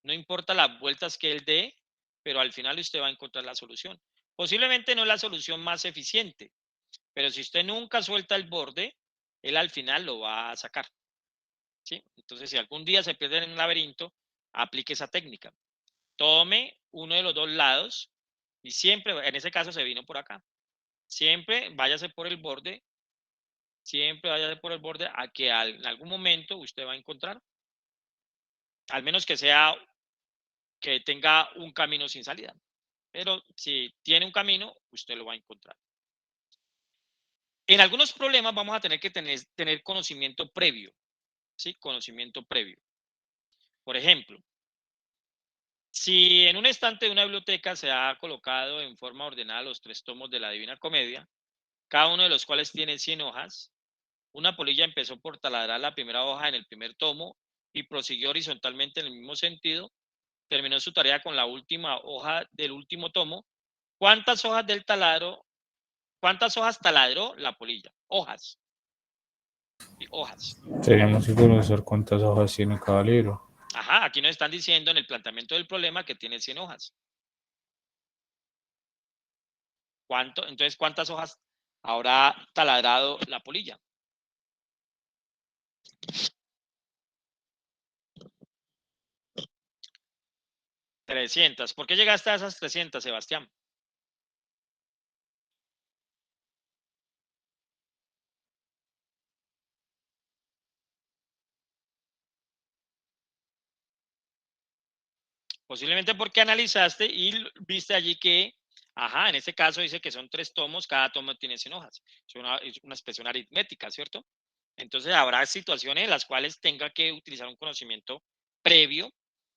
No importa las vueltas que él dé, pero al final usted va a encontrar la solución. Posiblemente no es la solución más eficiente, pero si usted nunca suelta el borde, él al final lo va a sacar. ¿Sí? Entonces, si algún día se pierde en un laberinto, aplique esa técnica. Tome uno de los dos lados y siempre, en ese caso se vino por acá. Siempre váyase por el borde, a que en algún momento usted va a encontrar, al menos que tenga un camino sin salida. Pero si tiene un camino, usted lo va a encontrar. En algunos problemas vamos a tener que tener conocimiento previo, ¿sí? Conocimiento previo. Por ejemplo, si en un estante de una biblioteca se ha colocado en forma ordenada los 3 tomos de la Divina Comedia, cada uno de los cuales tiene 100 hojas, una polilla empezó por taladrar la primera hoja en el primer tomo y prosiguió horizontalmente en el mismo sentido, terminó su tarea con la última hoja del último tomo. ¿Cuántas hojas taladró la polilla? Hojas. Sí, hojas.
Tenemos que conocer cuántas hojas tiene cada libro.
Ajá, aquí nos están diciendo en el planteamiento del problema que tiene 100 hojas. Entonces, ¿cuántas hojas habrá taladrado la polilla? $300. ¿Por qué llegaste a esas 300, Sebastián? Posiblemente porque analizaste y viste allí que, ajá, en este caso dice que son 3 tomos, cada tomo tiene 100 hojas. Es una expresión aritmética, ¿cierto? Entonces habrá situaciones en las cuales tenga que utilizar un conocimiento previo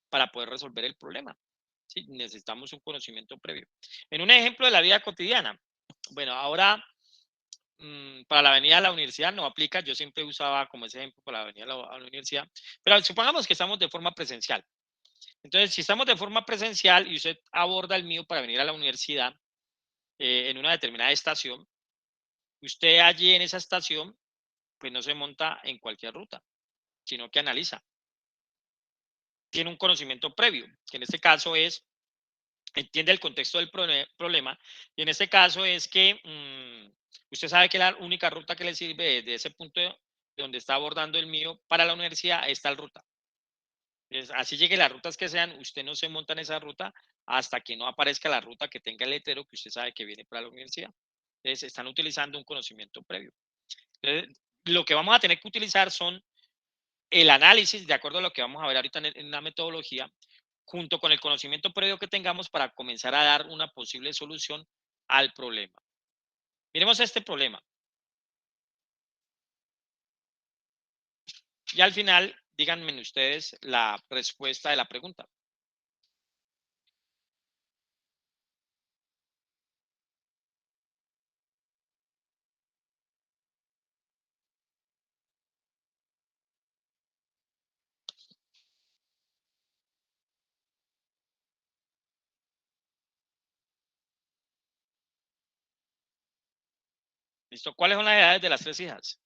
para poder resolver el problema. ¿Sí? Necesitamos un conocimiento previo. En un ejemplo de la vida cotidiana, bueno, ahora para la avenida de la universidad no aplica, yo siempre usaba como ese ejemplo para la avenida de la universidad, pero supongamos que estamos de forma presencial. Entonces, si estamos de forma presencial y usted aborda el mío para venir a la universidad en una determinada estación, usted allí en esa estación, pues no se monta en cualquier ruta, sino que analiza. Tiene un conocimiento previo, que en este caso entiende el contexto del problema, y en este caso es que usted sabe que la única ruta que le sirve desde ese punto de donde está abordando el mío para la universidad es tal ruta. Entonces, así llegue las rutas que sean, usted no se monta en esa ruta hasta que no aparezca la ruta que tenga el letrero que usted sabe que viene para la universidad. Entonces, están utilizando un conocimiento previo. Entonces, lo que vamos a tener que utilizar son el análisis, de acuerdo a lo que vamos a ver ahorita en la metodología, junto con el conocimiento previo que tengamos para comenzar a dar una posible solución al problema. Miremos este problema. Y al final, díganme ustedes la respuesta de la pregunta. ¿Listo? ¿Cuáles son las edades de las 3 hijas?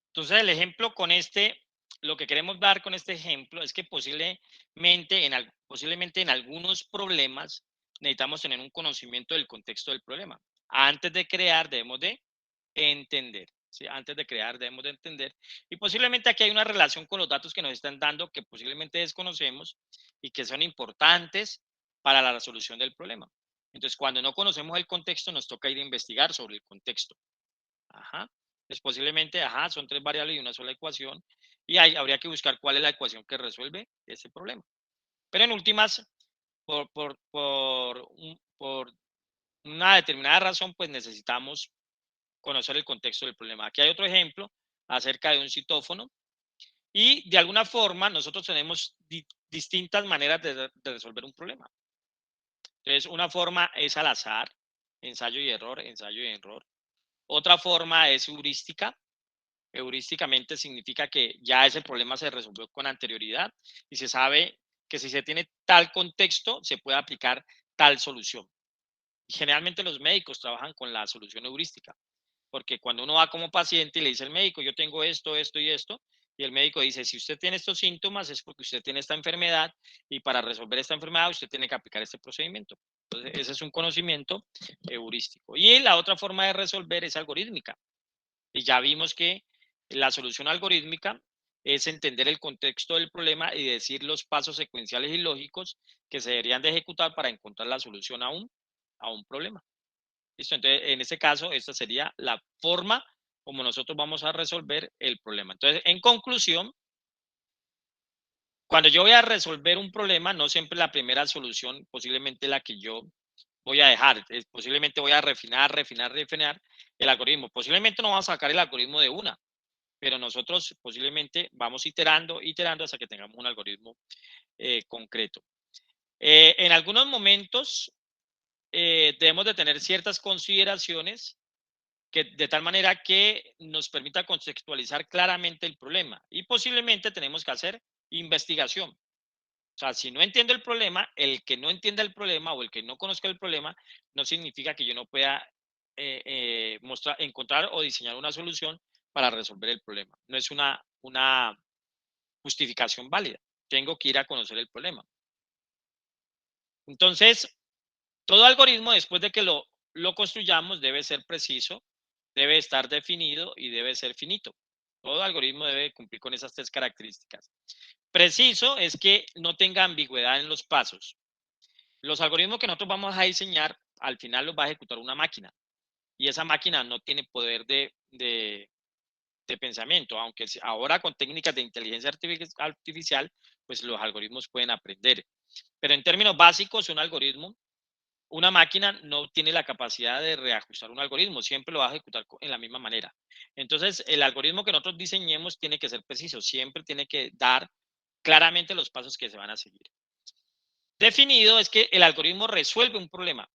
Entonces, el ejemplo con lo que queremos dar con este ejemplo es que posiblemente en algunos problemas necesitamos tener un conocimiento del contexto del problema. Antes de crear, debemos de entender. ¿Sí? Antes de crear, debemos de entender. Y posiblemente aquí hay una relación con los datos que nos están dando que posiblemente desconocemos y que son importantes para la resolución del problema. Entonces, cuando no conocemos el contexto, nos toca ir a investigar sobre el contexto. Ajá. Pues posiblemente, son 3 variables y una sola ecuación. Y ahí habría que buscar cuál es la ecuación que resuelve ese problema. Pero en últimas, por una determinada razón, pues necesitamos conocer el contexto del problema. Aquí hay otro ejemplo acerca de un citófono. Y de alguna forma, nosotros tenemos distintas maneras de resolver un problema. Entonces, una forma es al azar, ensayo y error, ensayo y error. Otra forma es heurística, heurísticamente significa que ya ese problema se resolvió con anterioridad y se sabe que si se tiene tal contexto, se puede aplicar tal solución. Y generalmente los médicos trabajan con la solución heurística, porque cuando uno va como paciente y le dice al médico, yo tengo esto, esto y esto, y el médico dice, si usted tiene estos síntomas es porque usted tiene esta enfermedad y para resolver esta enfermedad usted tiene que aplicar este procedimiento. Entonces, ese es un conocimiento heurístico. Y la otra forma de resolver es algorítmica. Y ya vimos que la solución algorítmica es entender el contexto del problema y decir los pasos secuenciales y lógicos que se deberían de ejecutar para encontrar la solución a un problema. ¿Listo? Entonces, en este caso, esta sería la forma como nosotros vamos a resolver el problema. Entonces, en conclusión, cuando yo voy a resolver un problema, no siempre la primera solución, posiblemente la que yo voy a dejar, posiblemente voy a refinar el algoritmo. Posiblemente no vamos a sacar el algoritmo de una, pero nosotros posiblemente vamos iterando hasta que tengamos un algoritmo concreto. En algunos momentos debemos de tener ciertas consideraciones que, de tal manera que nos permita contextualizar claramente el problema y posiblemente tenemos que hacer investigación. O sea, si no entiendo el problema, el que no entienda el problema o el que no conozca el problema no significa que yo no pueda encontrar o diseñar una solución para resolver el problema. No es una justificación válida. Tengo que ir a conocer el problema. Entonces, todo algoritmo, después de que lo construyamos, debe ser preciso, debe estar definido y debe ser finito. Todo algoritmo debe cumplir con esas tres características. Preciso es que no tenga ambigüedad en los pasos. Los algoritmos que nosotros vamos a diseñar, al final los va a ejecutar una máquina. Y esa máquina no tiene poder de pensamiento, aunque ahora con técnicas de inteligencia artificial, pues los algoritmos pueden aprender. Pero en términos básicos, un algoritmo, una máquina no tiene la capacidad de reajustar un algoritmo, siempre lo va a ejecutar en la misma manera. Entonces, el algoritmo que nosotros diseñemos tiene que ser preciso, siempre tiene que dar claramente los pasos que se van a seguir. Definido es que el algoritmo resuelve un problema.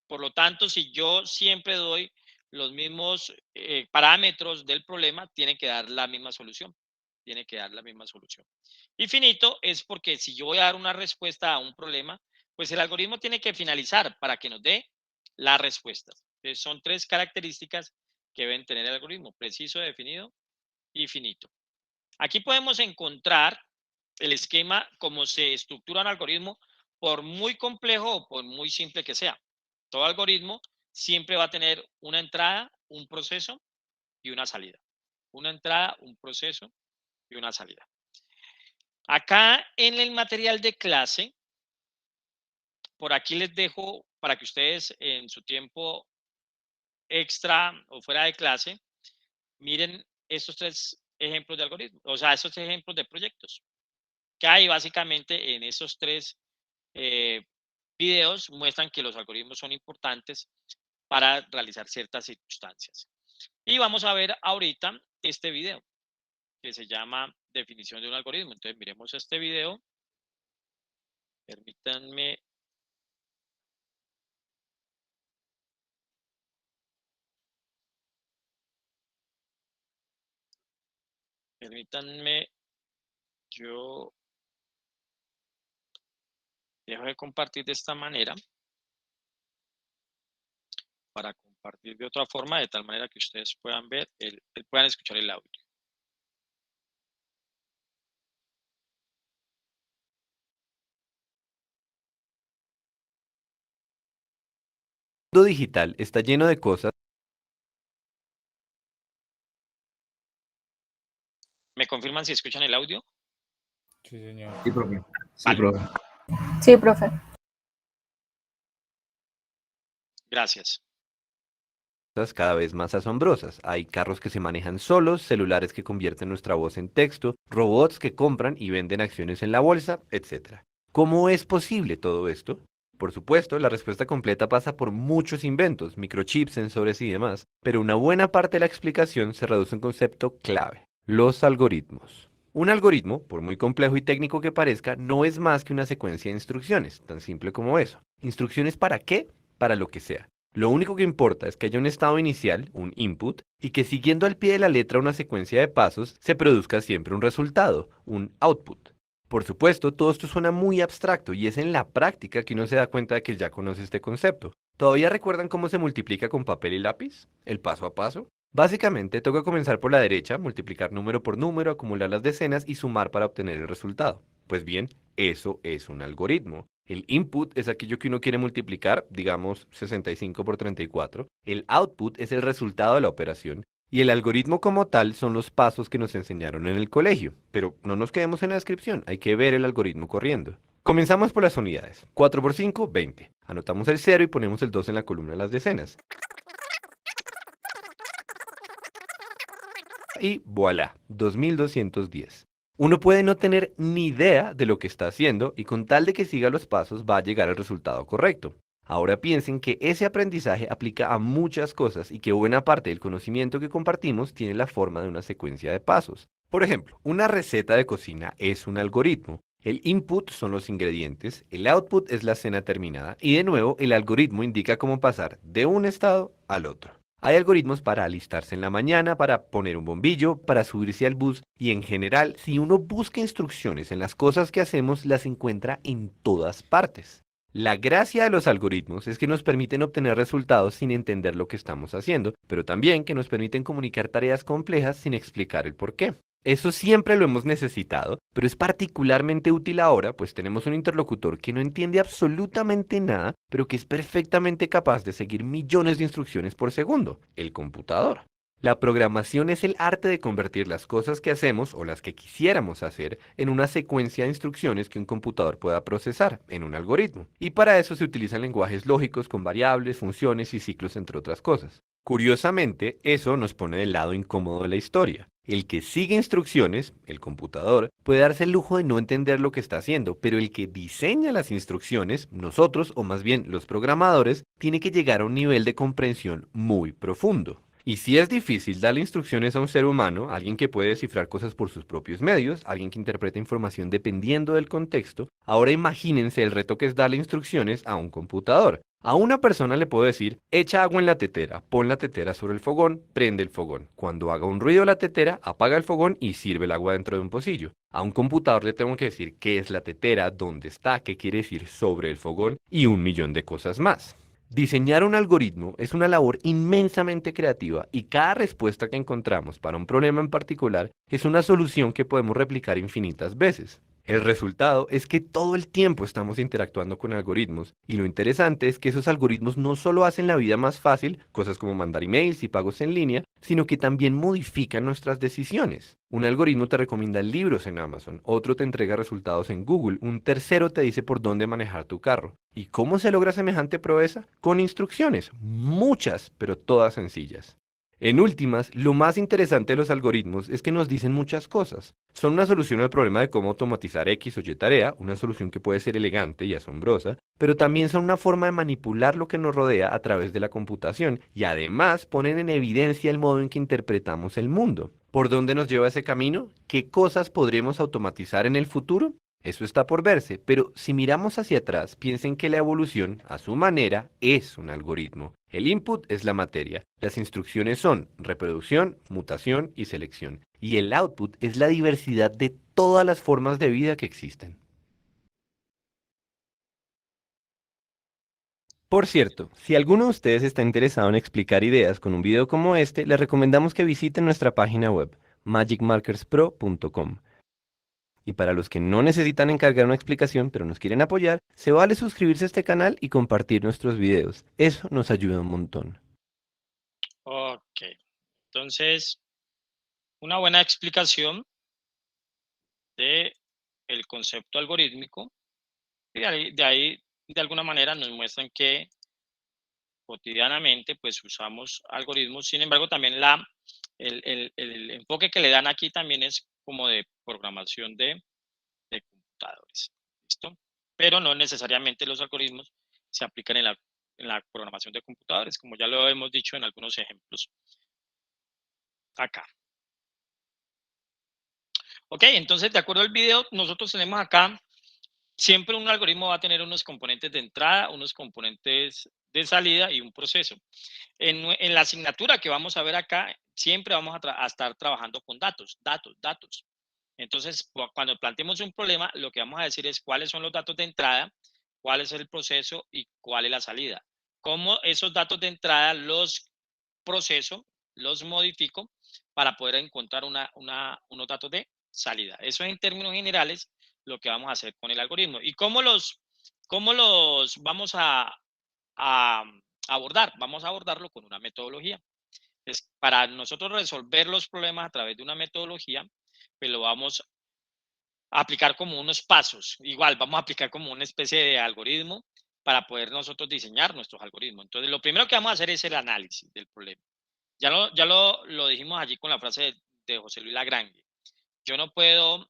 Por lo tanto, si yo siempre doy los mismos parámetros del problema, tiene que dar la misma solución. Tiene que dar la misma solución. Y finito es porque si yo voy a dar una respuesta a un problema, pues el algoritmo tiene que finalizar para que nos dé la respuesta. Entonces, son tres características que deben tener el algoritmo: preciso, definido y finito. Aquí podemos encontrar el esquema, cómo se estructura un algoritmo, por muy complejo o por muy simple que sea. Todo algoritmo siempre va a tener una entrada, un proceso y una salida. Una entrada, un proceso y una salida. Acá en el material de clase, por aquí les dejo para que ustedes en su tiempo extra o fuera de clase miren estos tres ejemplos de algoritmos, o sea, estos ejemplos de proyectos que hay básicamente en esos tres videos. Muestran que los algoritmos son importantes para realizar ciertas circunstancias. Y vamos a ver ahorita este video que se llama definición de un algoritmo. Entonces miremos este video. Permítanme. Yo dejo de compartir de esta manera para compartir de otra forma, de tal manera que ustedes puedan ver, puedan escuchar el audio.
El mundo digital está lleno de cosas.
¿Me confirman si escuchan el audio?
Sí, señor.
Sí, profe. Sí,
Vale.
profe.
Sí, profe.
Gracias.
Cada vez más asombrosas. Hay carros que se manejan solos, celulares que convierten nuestra voz en texto, robots que compran y venden acciones en la bolsa, etc. ¿Cómo es posible todo esto? Por supuesto, la respuesta completa pasa por muchos inventos, microchips, sensores y demás, pero una buena parte de la explicación se reduce a un concepto clave: los algoritmos. Un algoritmo, por muy complejo y técnico que parezca, no es más que una secuencia de instrucciones, tan simple como eso. ¿Instrucciones para qué? Para lo que sea. Lo único que importa es que haya un estado inicial, un input, y que siguiendo al pie de la letra una secuencia de pasos, se produzca siempre un resultado, un output. Por supuesto, todo esto suena muy abstracto y es en la práctica que uno se da cuenta de que ya conoce este concepto. ¿Todavía recuerdan cómo se multiplica con papel y lápiz? El paso a paso. Básicamente, toca comenzar por la derecha, multiplicar número por número, acumular las decenas y sumar para obtener el resultado. Pues bien, eso es un algoritmo. El input es aquello que uno quiere multiplicar, digamos 65 por 34. El output es el resultado de la operación. Y el algoritmo como tal son los pasos que nos enseñaron en el colegio. Pero no nos quedemos en la descripción, hay que ver el algoritmo corriendo. Comenzamos por las unidades. 4 por 5, 20. Anotamos el 0 y ponemos el 2 en la columna de las decenas. Y voilà, 2210. Uno puede no tener ni idea de lo que está haciendo y con tal de que siga los pasos va a llegar al resultado correcto. Ahora piensen que ese aprendizaje aplica a muchas cosas y que buena parte del conocimiento que compartimos tiene la forma de una secuencia de pasos. Por ejemplo, una receta de cocina es un algoritmo. El input son los ingredientes, el output es la cena terminada y de nuevo el algoritmo indica cómo pasar de un estado al otro. Hay algoritmos para alistarse en la mañana, para poner un bombillo, para subirse al bus y en general, si uno busca instrucciones en las cosas que hacemos, las encuentra en todas partes. La gracia de los algoritmos es que nos permiten obtener resultados sin entender lo que estamos haciendo, pero también que nos permiten comunicar tareas complejas sin explicar el por qué. Eso siempre lo hemos necesitado, pero es particularmente útil ahora, pues tenemos un interlocutor que no entiende absolutamente nada, pero que es perfectamente capaz de seguir millones de instrucciones por segundo, el computador. La programación es el arte de convertir las cosas que hacemos o las que quisiéramos hacer en una secuencia de instrucciones que un computador pueda procesar, en un algoritmo. Y para eso se utilizan lenguajes lógicos con variables, funciones y ciclos, entre otras cosas. Curiosamente, eso nos pone del lado incómodo de la historia. El que sigue instrucciones, el computador, puede darse el lujo de no entender lo que está haciendo, pero el que diseña las instrucciones, nosotros, o más bien los programadores, tiene que llegar a un nivel de comprensión muy profundo. Y si es difícil darle instrucciones a un ser humano, alguien que puede descifrar cosas por sus propios medios, alguien que interpreta información dependiendo del contexto, ahora imagínense el reto que es darle instrucciones a un computador. A una persona le puedo decir, echa agua en la tetera, pon la tetera sobre el fogón, prende el fogón. Cuando haga un ruido la tetera, apaga el fogón y sirve el agua dentro de un pocillo. A un computador le tengo que decir qué es la tetera, dónde está, qué quiere decir sobre el fogón y un millón de cosas más. Diseñar un algoritmo es una labor inmensamente creativa y cada respuesta que encontramos para un problema en particular es una solución que podemos replicar infinitas veces. El resultado es que todo el tiempo estamos interactuando con algoritmos y lo interesante es que esos algoritmos no solo hacen la vida más fácil, cosas como mandar emails y pagos en línea, sino que también modifican nuestras decisiones. Un algoritmo te recomienda libros en Amazon, otro te entrega resultados en Google, un tercero te dice por dónde manejar tu carro. ¿Y cómo se logra semejante proeza? Con instrucciones, muchas, pero todas sencillas. En últimas, lo más interesante de los algoritmos es que nos dicen muchas cosas. Son una solución al problema de cómo automatizar X o Y tarea, una solución que puede ser elegante y asombrosa, pero también son una forma de manipular lo que nos rodea a través de la computación y además ponen en evidencia el modo en que interpretamos el mundo. ¿Por dónde nos lleva ese camino? ¿Qué cosas podremos automatizar en el futuro? Eso está por verse, pero si miramos hacia atrás, piensen que la evolución, a su manera, es un algoritmo. El input es la materia, las instrucciones son reproducción, mutación y selección, y el output es la diversidad de todas las formas de vida que existen. Por cierto, si alguno de ustedes está interesado en explicar ideas con un video como este, les recomendamos que visiten nuestra página web, magicmarkerspro.com. Y para los que no necesitan encargar una explicación, pero nos quieren apoyar, se vale suscribirse a este canal y compartir nuestros videos. Eso nos ayuda un montón.
Ok, entonces, una buena explicación de el concepto algorítmico y de ahí, de alguna manera nos muestran que cotidianamente pues usamos algoritmos. Sin embargo, también el enfoque que le dan aquí también es como de programación de computadores. ¿Listo? Pero no necesariamente los algoritmos se aplican en la programación de computadores, como ya lo hemos dicho en algunos ejemplos acá. Ok, entonces de acuerdo al video, nosotros tenemos acá siempre un algoritmo va a tener unos componentes de entrada, unos componentes de salida y un proceso. En la asignatura que vamos a ver acá, siempre vamos a estar trabajando con datos. Entonces, cuando planteemos un problema, lo que vamos a decir es cuáles son los datos de entrada, cuál es el proceso y cuál es la salida. Cómo esos datos de entrada los proceso, los modifico para poder encontrar unos datos de salida. Eso es en términos generales lo que vamos a hacer con el algoritmo. ¿Y cómo los vamos a abordar? Vamos a abordarlo con una metodología. Para nosotros resolver los problemas a través de una metodología, pues lo vamos a aplicar como unos pasos. Igual, vamos a aplicar como una especie de algoritmo para poder nosotros diseñar nuestros algoritmos. Entonces, lo primero que vamos a hacer es el análisis del problema. Ya lo dijimos allí con la frase de José Luis Lagrange. Yo no puedo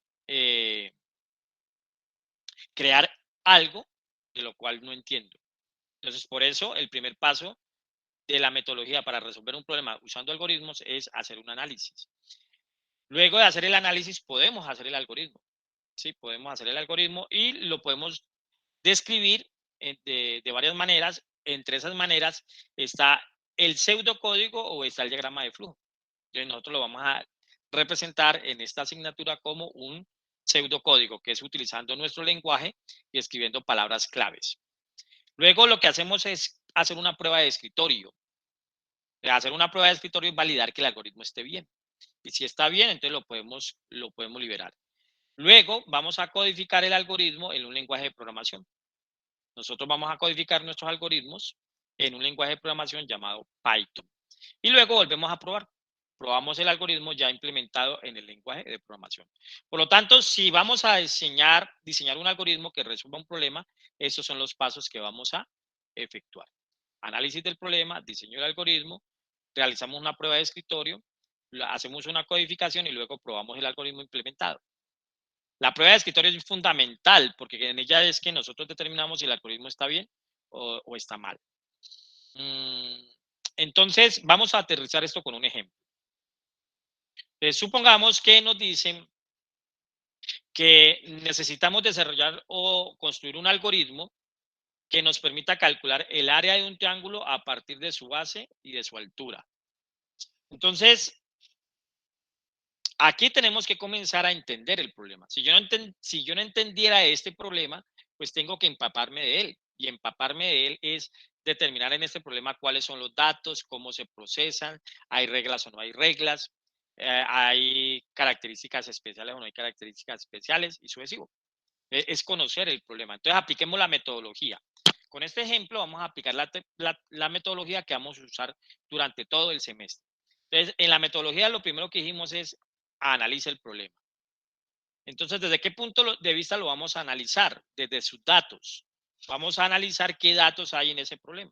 crear algo de lo cual no entiendo. Entonces, por eso, el primer paso de la metodología para resolver un problema usando algoritmos es hacer un análisis. Luego de hacer el análisis, podemos hacer el algoritmo. Sí, podemos hacer el algoritmo y lo podemos describir de varias maneras. Entre esas maneras está el pseudocódigo o está el diagrama de flujo. Entonces, nosotros lo vamos a representar en esta asignatura como un pseudocódigo, que es utilizando nuestro lenguaje y escribiendo palabras claves. Luego lo que hacemos es hacer una prueba de escritorio. Hacer una prueba de escritorio es validar que el algoritmo esté bien. Y si está bien, entonces lo podemos liberar. Luego vamos a codificar el algoritmo en un lenguaje de programación. Nosotros vamos a codificar nuestros algoritmos en un lenguaje de programación llamado Python. Y luego volvemos a probar. Probamos el algoritmo ya implementado en el lenguaje de programación. Por lo tanto, si vamos a diseñar un algoritmo que resuelva un problema, esos son los pasos que vamos a efectuar. Análisis del problema, diseño del algoritmo, realizamos una prueba de escritorio, hacemos una codificación y luego probamos el algoritmo implementado. La prueba de escritorio es fundamental porque en ella es que nosotros determinamos si el algoritmo está bien o está mal. Entonces, vamos a aterrizar esto con un ejemplo. Supongamos que nos dicen que necesitamos desarrollar o construir un algoritmo que nos permita calcular el área de un triángulo a partir de su base y de su altura. Entonces, aquí tenemos que comenzar a entender el problema. Si yo no entendiera este problema, pues tengo que empaparme de él. Y empaparme de él es determinar en este problema cuáles son los datos, cómo se procesan, hay reglas o no hay reglas, hay características especiales o no hay características especiales y sucesivo. Es conocer el problema. Entonces, apliquemos la metodología. Con este ejemplo vamos a aplicar la metodología que vamos a usar durante todo el semestre. Entonces, en la metodología lo primero que dijimos es analiza el problema. Entonces, ¿desde qué punto de vista lo vamos a analizar? Desde sus datos. Vamos a analizar qué datos hay en ese problema.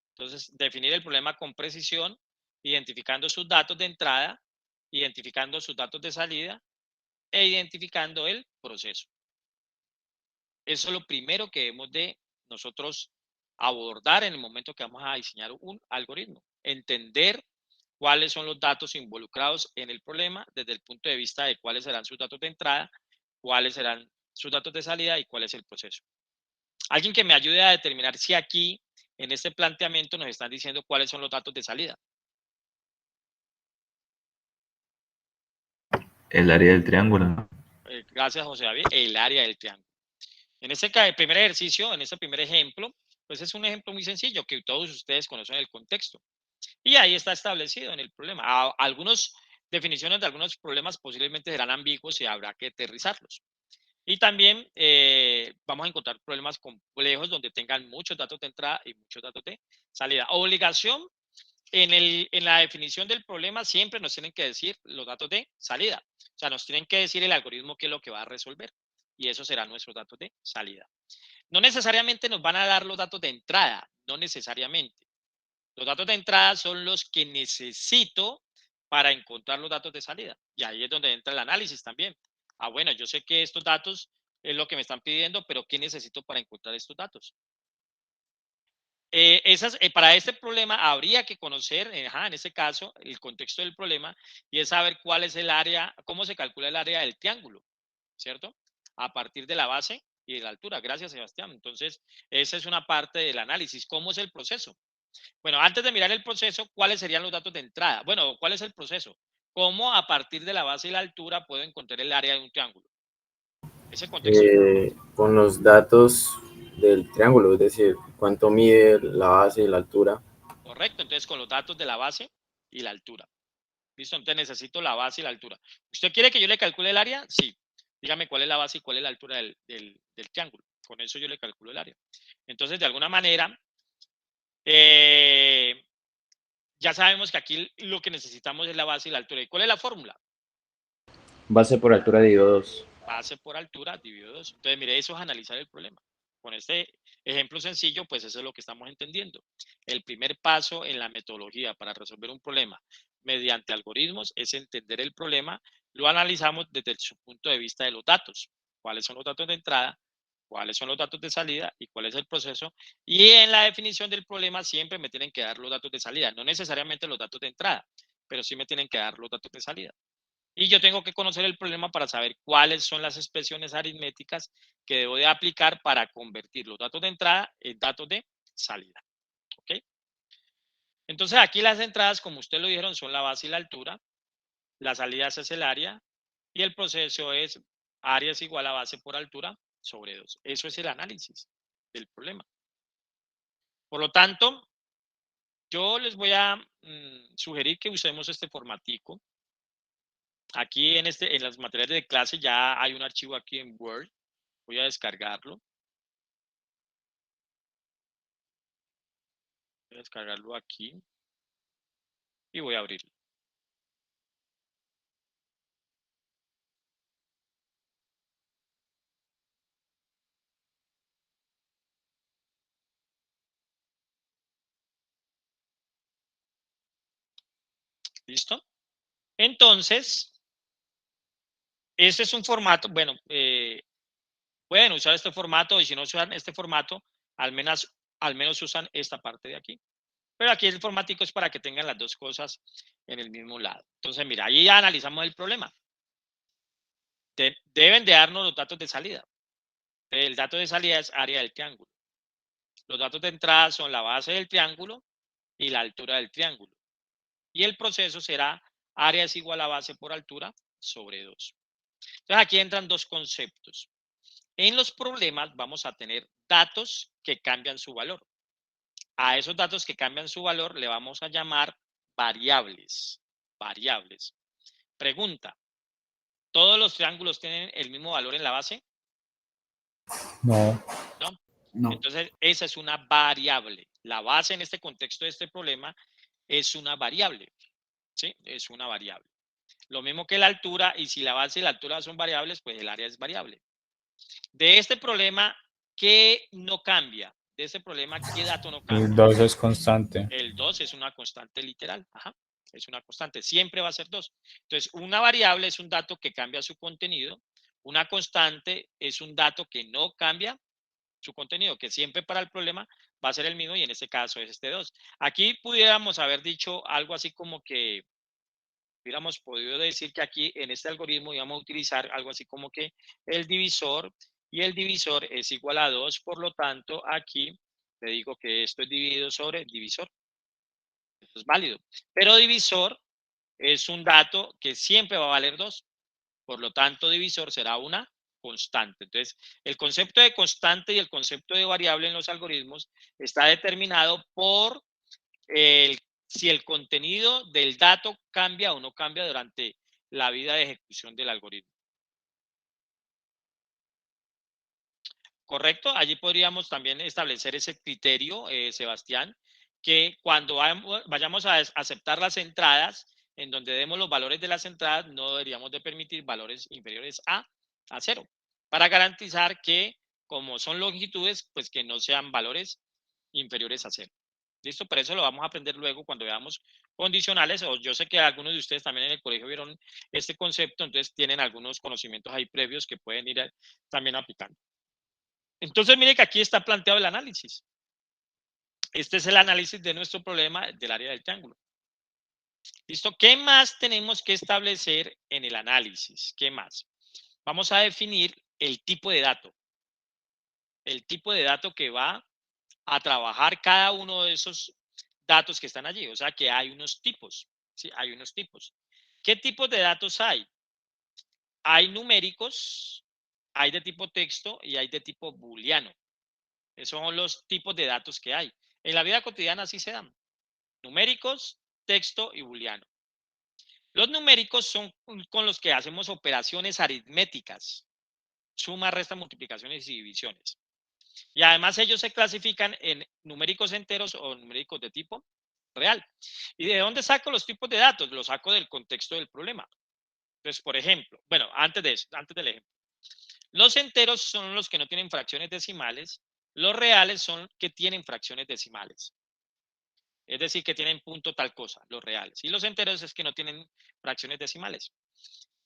Entonces, definir el problema con precisión, identificando sus datos de entrada, identificando sus datos de salida e identificando el proceso. Eso es lo primero que debemos de nosotros abordar en el momento que vamos a diseñar un algoritmo. Entender cuáles son los datos involucrados en el problema desde el punto de vista de cuáles serán sus datos de entrada, cuáles serán sus datos de salida y cuál es el proceso. Alguien que me ayude a determinar si aquí, en este planteamiento, nos están diciendo cuáles son los datos de salida.
El área del triángulo.
Gracias, José David. El área del triángulo. En este primer ejercicio, en este primer ejemplo, pues es un ejemplo muy sencillo que todos ustedes conocen el contexto. Y ahí está establecido en el problema. Algunas definiciones de algunos problemas posiblemente serán ambiguos y habrá que aterrizarlos. Y también vamos a encontrar problemas complejos donde tengan muchos datos de entrada y muchos datos de salida. Obligación, en la definición del problema siempre nos tienen que decir los datos de salida. O sea, nos tienen que decir el algoritmo qué es lo que va a resolver. Y esos serán nuestros datos de salida. No necesariamente nos van a dar los datos de entrada, no necesariamente. Los datos de entrada son los que necesito para encontrar los datos de salida. Y ahí es donde entra el análisis también. Bueno, yo sé que estos datos es lo que me están pidiendo, pero ¿qué necesito para encontrar estos datos? Para este problema habría que conocer, en este caso, el contexto del problema y es saber cuál es el área, cómo se calcula el área del triángulo, ¿cierto? A partir de la base y de la altura. Gracias, Sebastián. Entonces, esa es una parte del análisis. ¿Cómo es el proceso? Bueno, antes de mirar el proceso, ¿cuáles serían los datos de entrada? Bueno, ¿cuál es el proceso? ¿Cómo a partir de la base y la altura puedo encontrar el área de un triángulo? Ese contexto.
Con los datos del triángulo, es decir, cuánto mide la base y la altura.
Correcto, entonces con los datos de la base y la altura. ¿Listo? Entonces necesito la base y la altura. ¿Usted quiere que yo le calcule el área? Sí. Dígame cuál es la base y cuál es la altura del triángulo. Con eso yo le calculo el área. Entonces, de alguna manera, ya sabemos que aquí lo que necesitamos es la base y la altura. ¿Y cuál es la fórmula?
Base por altura dividido 2.
Base por altura dividido 2. Entonces, mire, eso es analizar el problema. Con este ejemplo sencillo, pues eso es lo que estamos entendiendo. El primer paso en la metodología para resolver un problema mediante algoritmos es entender el problema. Lo analizamos desde su punto de vista de los datos. ¿Cuáles son los datos de entrada? ¿Cuáles son los datos de salida? ¿Y cuál es el proceso? Y en la definición del problema siempre me tienen que dar los datos de salida. No necesariamente los datos de entrada, pero sí me tienen que dar los datos de salida. Y yo tengo que conocer el problema para saber cuáles son las expresiones aritméticas que debo de aplicar para convertir los datos de entrada en datos de salida. ¿Ok? Entonces aquí las entradas, como ustedes lo dijeron, son la base y la altura. La salida es el área. Y el proceso es área es igual a base por altura sobre 2. Eso es el análisis del problema. Por lo tanto, yo les voy a sugerir que usemos este formatico. Aquí en las materiales de clase ya hay un archivo aquí en Word. Voy a descargarlo. Voy a descargarlo aquí. Y voy a abrirlo. ¿Listo? Entonces, este es un formato, bueno, pueden usar este formato y si no usan este formato, al menos usan esta parte de aquí. Pero aquí el formatico es para que tengan las dos cosas en el mismo lado. Entonces, mira, ahí ya analizamos el problema. Deben de darnos los datos de salida. El dato de salida es área del triángulo. Los datos de entrada son la base del triángulo y la altura del triángulo. Y el proceso será área es igual a base por altura sobre 2. Entonces, aquí entran dos conceptos. En los problemas vamos a tener datos que cambian su valor. A esos datos que cambian su valor le vamos a llamar variables. Variables. Pregunta, ¿todos los triángulos tienen el mismo valor en la base?
No.
¿No?
No.
Entonces, esa es una variable. La base en este contexto de este problema es una variable. ¿Sí? Es una variable. Lo mismo que la altura, y si la base y la altura son variables, pues el área es variable. De este problema, ¿qué no cambia? De este problema, ¿qué dato no cambia?
El 2 es constante.
El 2 es una constante literal. Ajá. Es una constante. Siempre va a ser 2. Entonces, una variable es un dato que cambia su contenido. Una constante es un dato que no cambia su contenido, que siempre para el problema va a ser el mismo y en este caso es este 2. Aquí pudiéramos haber dicho algo así como que hubiéramos podido decir que aquí en este algoritmo íbamos a utilizar algo así como que el divisor, y el divisor es igual a 2, por lo tanto aquí le digo que esto es dividido sobre divisor. Esto es válido. Pero divisor es un dato que siempre va a valer 2, por lo tanto divisor será una constante. Entonces, el concepto de constante y el concepto de variable en los algoritmos está determinado por si el contenido del dato cambia o no cambia durante la vida de ejecución del algoritmo. ¿Correcto? Allí podríamos también establecer ese criterio, Sebastián, que cuando vayamos a aceptar las entradas, en donde demos los valores de las entradas, no deberíamos de permitir valores inferiores a 0, para garantizar que, como son longitudes, pues que no sean valores inferiores a 0. ¿Listo? Pero eso lo vamos a aprender luego cuando veamos condicionales, o yo sé que algunos de ustedes también en el colegio vieron este concepto, entonces tienen algunos conocimientos ahí previos que pueden ir también aplicando. Entonces, mire que aquí está planteado el análisis. Este es el análisis de nuestro problema del área del triángulo. ¿Listo? ¿Qué más tenemos que establecer en el análisis? ¿Qué más? Vamos a definir el tipo de dato. el tipo de dato que va a trabajar cada uno de esos datos que están allí. O sea que hay unos tipos, ¿sí? Hay unos tipos. ¿Qué tipos de datos hay? Hay numéricos, hay de tipo texto y hay de tipo booleano. Esos son los tipos de datos que hay. En la vida cotidiana así se dan. Numéricos, texto y booleano. Los numéricos son con los que hacemos operaciones aritméticas. Suma, resta, multiplicaciones y divisiones. Y además ellos se clasifican en numéricos enteros o numéricos de tipo real. ¿Y de dónde saco los tipos de datos? Los saco del contexto del problema. Entonces, por ejemplo, bueno, antes de eso, antes del ejemplo. Los enteros son los que no tienen fracciones decimales. Los reales son que tienen fracciones decimales. Es decir, que tienen punto tal cosa, los reales. Y los enteros es que no tienen fracciones decimales.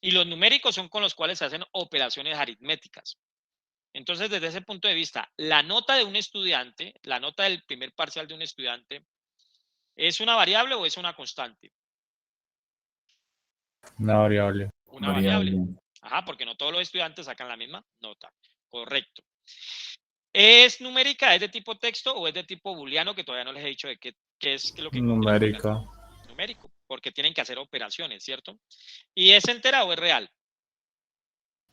Y los numéricos son con los cuales se hacen operaciones aritméticas. Entonces, desde ese punto de vista, la nota de un estudiante, la nota del primer parcial de un estudiante, ¿es una variable o es una constante?
Una variable.
Una variable. Ajá, porque no todos los estudiantes sacan la misma nota. Correcto. ¿Es numérica, es de tipo texto o es de tipo booleano? Que todavía no les he dicho de qué es lo que
Numérica.
numérico, porque tienen que hacer operaciones, ¿cierto? ¿Y es entera o es real?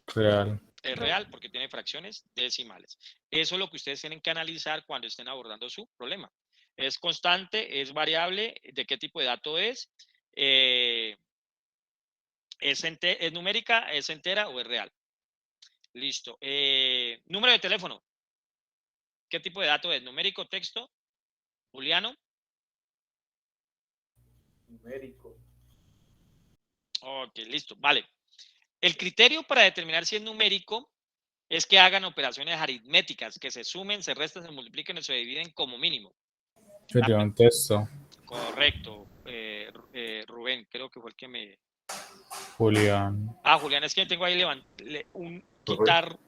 Real.
Es real porque tiene fracciones decimales. Eso es lo que ustedes tienen que analizar cuando estén abordando su problema. ¿Es constante? ¿Es variable? ¿De qué tipo de dato es? ¿Es numérica? ¿Es entera o es real? Listo. Número de teléfono. ¿Qué tipo de dato es? ¿Numérico, texto, booleano?
Numérico.
Ok, listo. Vale. El criterio para determinar si es numérico es que hagan operaciones aritméticas, que se sumen, se restan, se multipliquen o se dividen como mínimo.
Sería un texto.
Correcto. Rubén, creo que fue el que me...
Julián.
Ah, Julián, es que tengo ahí un quitar...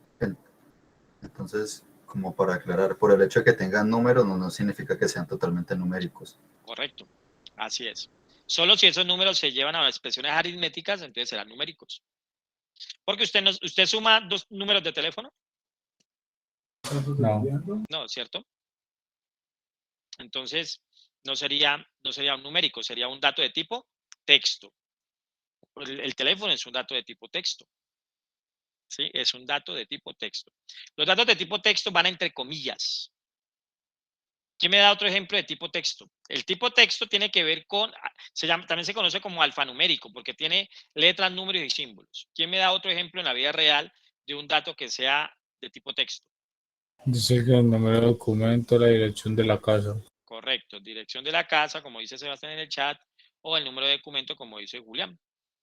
Entonces, como para aclarar, por el hecho de que tengan números no significa que sean totalmente numéricos.
Correcto, así es. Solo si esos números se llevan a expresiones aritméticas, entonces serán numéricos. Porque usted suma dos números de teléfono.
No.
No, ¿cierto? Entonces, no sería un numérico, sería un dato de tipo texto. El teléfono es un dato de tipo texto. ¿Sí? Es un dato de tipo texto. Los datos de tipo texto van entre comillas. ¿Quién me da otro ejemplo de tipo texto? El tipo texto tiene que ver con, también se conoce como alfanumérico, porque tiene letras, números y símbolos. ¿Quién me da otro ejemplo en la vida real de un dato que sea de tipo texto?
Dice que el número de documento, la dirección de la casa.
Correcto, dirección de la casa, como dice Sebastián en el chat, o el número de documento, como dice Julián.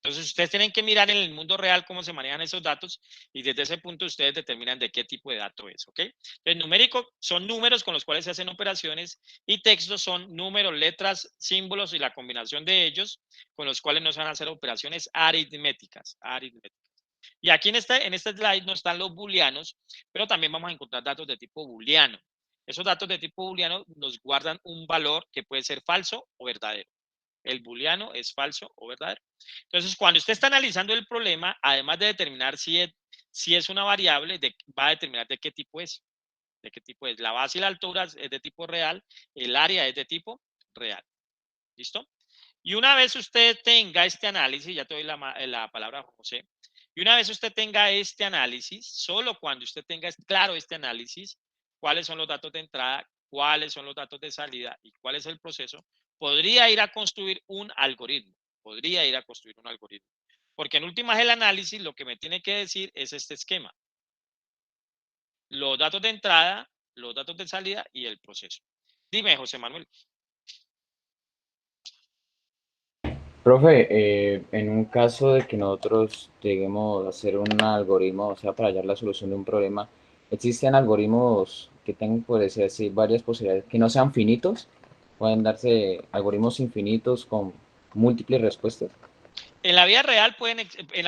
Entonces, ustedes tienen que mirar en el mundo real cómo se manejan esos datos y desde ese punto ustedes determinan de qué tipo de dato es, ¿ok? Entonces, numérico son números con los cuales se hacen operaciones y textos son números, letras, símbolos y la combinación de ellos con los cuales nos van a hacer operaciones aritméticas. Y aquí en este slide no están los booleanos, pero también vamos a encontrar datos de tipo booleano. Esos datos de tipo booleano nos guardan un valor que puede ser falso o verdadero. El booleano es falso o verdadero. Entonces, cuando usted está analizando el problema, además de determinar si es una variable, va a determinar de qué tipo es. De qué tipo es. La base y la altura es de tipo real, el área es de tipo real. ¿Listo? Y una vez usted tenga este análisis, ya te doy la palabra a José, y una vez usted tenga este análisis, solo cuando usted tenga claro este análisis, cuáles son los datos de entrada, cuáles son los datos de salida y cuál es el proceso, podría ir a construir un algoritmo. Podría ir a construir un algoritmo. Porque en últimas el análisis lo que me tiene que decir es este esquema. Los datos de entrada, los datos de salida y el proceso. Dime, José Manuel.
Profe, en un caso de que nosotros lleguemos a hacer un algoritmo, o sea, para hallar la solución de un problema, ¿existen algoritmos que tengan, por decir así, varias posibilidades, que no sean finitos? ¿Pueden darse algoritmos infinitos con múltiples respuestas?
En la vida real en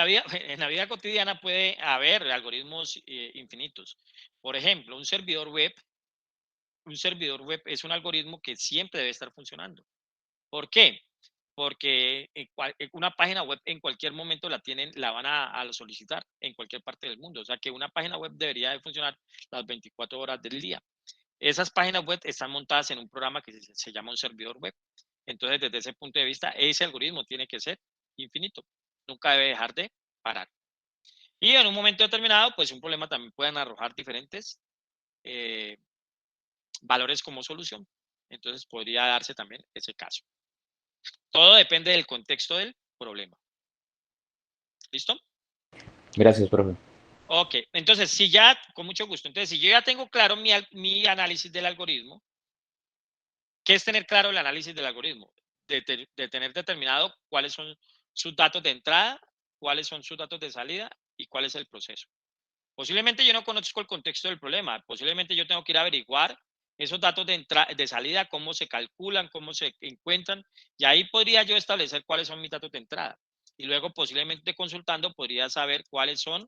la vida cotidiana puede haber algoritmos infinitos. Por ejemplo, un servidor web es un algoritmo que siempre debe estar funcionando. ¿Por qué? porque una página web en cualquier momento la van a solicitar en cualquier parte del mundo. O sea que una página web debería de funcionar las 24 horas del día. Esas páginas web están montadas en un programa que se llama un servidor web. Entonces, desde ese punto de vista, ese algoritmo tiene que ser infinito. Nunca debe dejar de parar. Y en un momento determinado, pues un problema también pueden arrojar diferentes valores como solución. Entonces, podría darse también ese caso. Todo depende del contexto del problema. ¿Listo?
Gracias, profe.
Ok, entonces, si ya, con mucho gusto, entonces, si yo ya tengo claro mi análisis del algoritmo, ¿qué es tener claro el análisis del algoritmo? De tener determinado cuáles son sus datos de entrada, cuáles son sus datos de salida y cuál es el proceso. Posiblemente yo no conozco el contexto del problema, posiblemente yo tengo que ir a averiguar esos datos de salida, cómo se calculan, cómo se encuentran, y ahí podría yo establecer cuáles son mis datos de entrada. Y luego posiblemente consultando podría saber cuáles son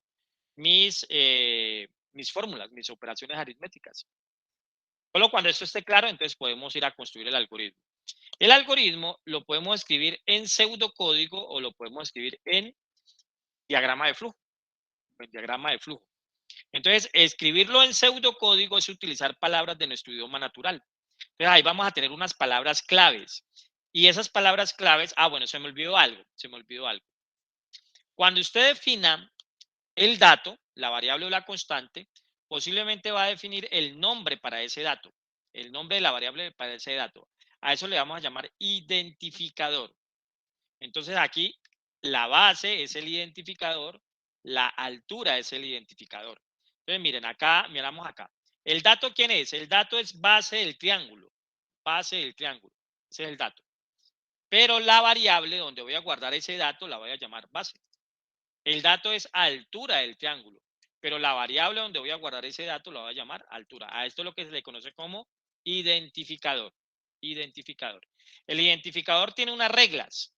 mis fórmulas, mis operaciones aritméticas. Solo cuando esto esté claro, entonces podemos ir a construir el algoritmo. El algoritmo lo podemos escribir en pseudocódigo o lo podemos escribir en diagrama de flujo. En diagrama de flujo. Entonces, escribirlo en pseudocódigo es utilizar palabras de nuestro idioma natural. Entonces, ahí vamos a tener unas palabras claves. Y esas palabras claves, bueno, se me olvidó algo. Cuando usted defina el dato, la variable o la constante, posiblemente va a definir el nombre para ese dato, el nombre de la variable para ese dato. A eso le vamos a llamar identificador. Entonces aquí la base es el identificador, la altura es el identificador. Entonces miren acá, miramos acá. ¿El dato quién es? El dato es base del triángulo. Base del triángulo. Ese es el dato. Pero la variable donde voy a guardar ese dato la voy a llamar base. El dato es altura del triángulo, pero la variable donde voy a guardar ese dato la voy a llamar altura. A esto es lo que se le conoce como identificador. Identificador. El identificador tiene unas reglas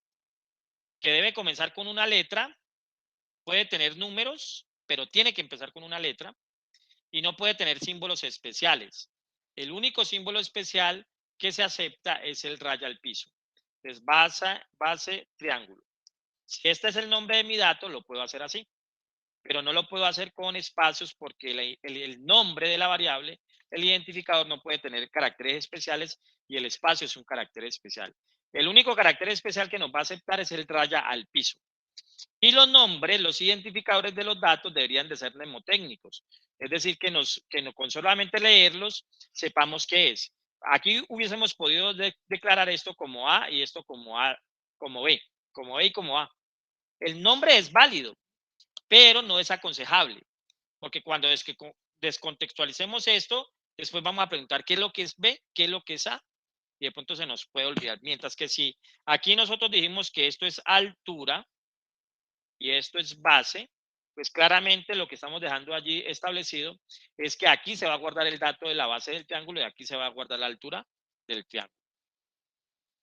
que debe comenzar con una letra, puede tener números, pero tiene que empezar con una letra y no puede tener símbolos especiales. El único símbolo especial que se acepta es el raya al piso. Es base, triángulo. Si este es el nombre de mi dato, lo puedo hacer así, pero no lo puedo hacer con espacios porque el nombre de la variable, el identificador no puede tener caracteres especiales y el espacio es un carácter especial. El único carácter especial que nos va a aceptar es el raya al piso. Y los nombres, los identificadores de los datos deberían de ser mnemotécnicos. Es decir, que con solamente leerlos sepamos qué es. Aquí hubiésemos podido declarar esto como A y esto como A, como B y como A. El nombre es válido, pero no es aconsejable, porque cuando descontextualicemos esto, después vamos a preguntar qué es lo que es B, qué es lo que es A, y de pronto se nos puede olvidar. Mientras que si aquí nosotros dijimos que esto es altura y esto es base, pues claramente lo que estamos dejando allí establecido es que aquí se va a guardar el dato de la base del triángulo y aquí se va a guardar la altura del triángulo.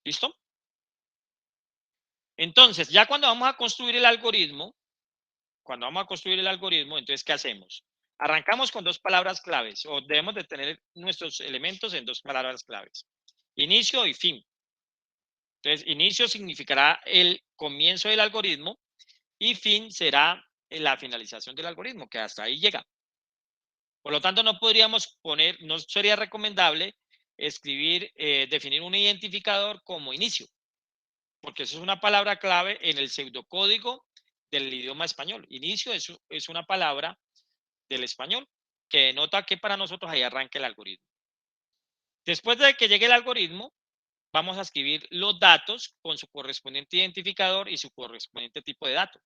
¿Listo? Entonces, ya cuando vamos a construir el algoritmo, entonces, ¿qué hacemos? Arrancamos con dos palabras claves o debemos de tener nuestros elementos en dos palabras claves. Inicio y fin. Entonces, inicio significará el comienzo del algoritmo y fin será la finalización del algoritmo, que hasta ahí llega. Por lo tanto, no podríamos no sería recomendable escribir, definir un identificador como inicio, porque eso es una palabra clave en el pseudocódigo del idioma español. Inicio es una palabra del español que denota que para nosotros ahí arranca el algoritmo. Después de que llegue el algoritmo, vamos a escribir los datos con su correspondiente identificador y su correspondiente tipo de dato,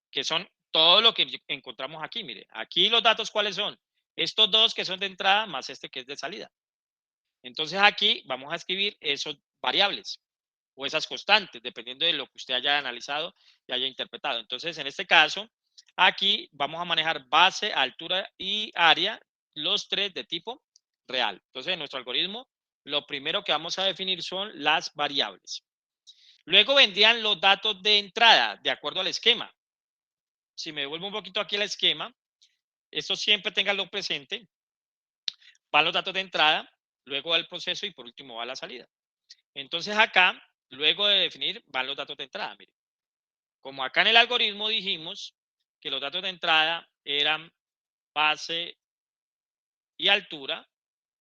que son todo lo que encontramos aquí. Mire, aquí los datos, ¿cuáles son? Estos dos que son de entrada más este que es de salida. Entonces aquí vamos a escribir esos variables o esas constantes, dependiendo de lo que usted haya analizado y haya interpretado. Entonces, en este caso, aquí vamos a manejar base, altura y área, los tres de tipo real. Entonces, en nuestro algoritmo, lo primero que vamos a definir son las variables. Luego vendrían los datos de entrada, de acuerdo al esquema. Si me devuelvo un poquito aquí al esquema, esto siempre ténganlo presente. Van los datos de entrada, luego va el proceso y por último va la salida. Entonces acá Luego de definir van los datos de entrada. Mire. Como acá en el algoritmo dijimos que los datos de entrada eran base y altura,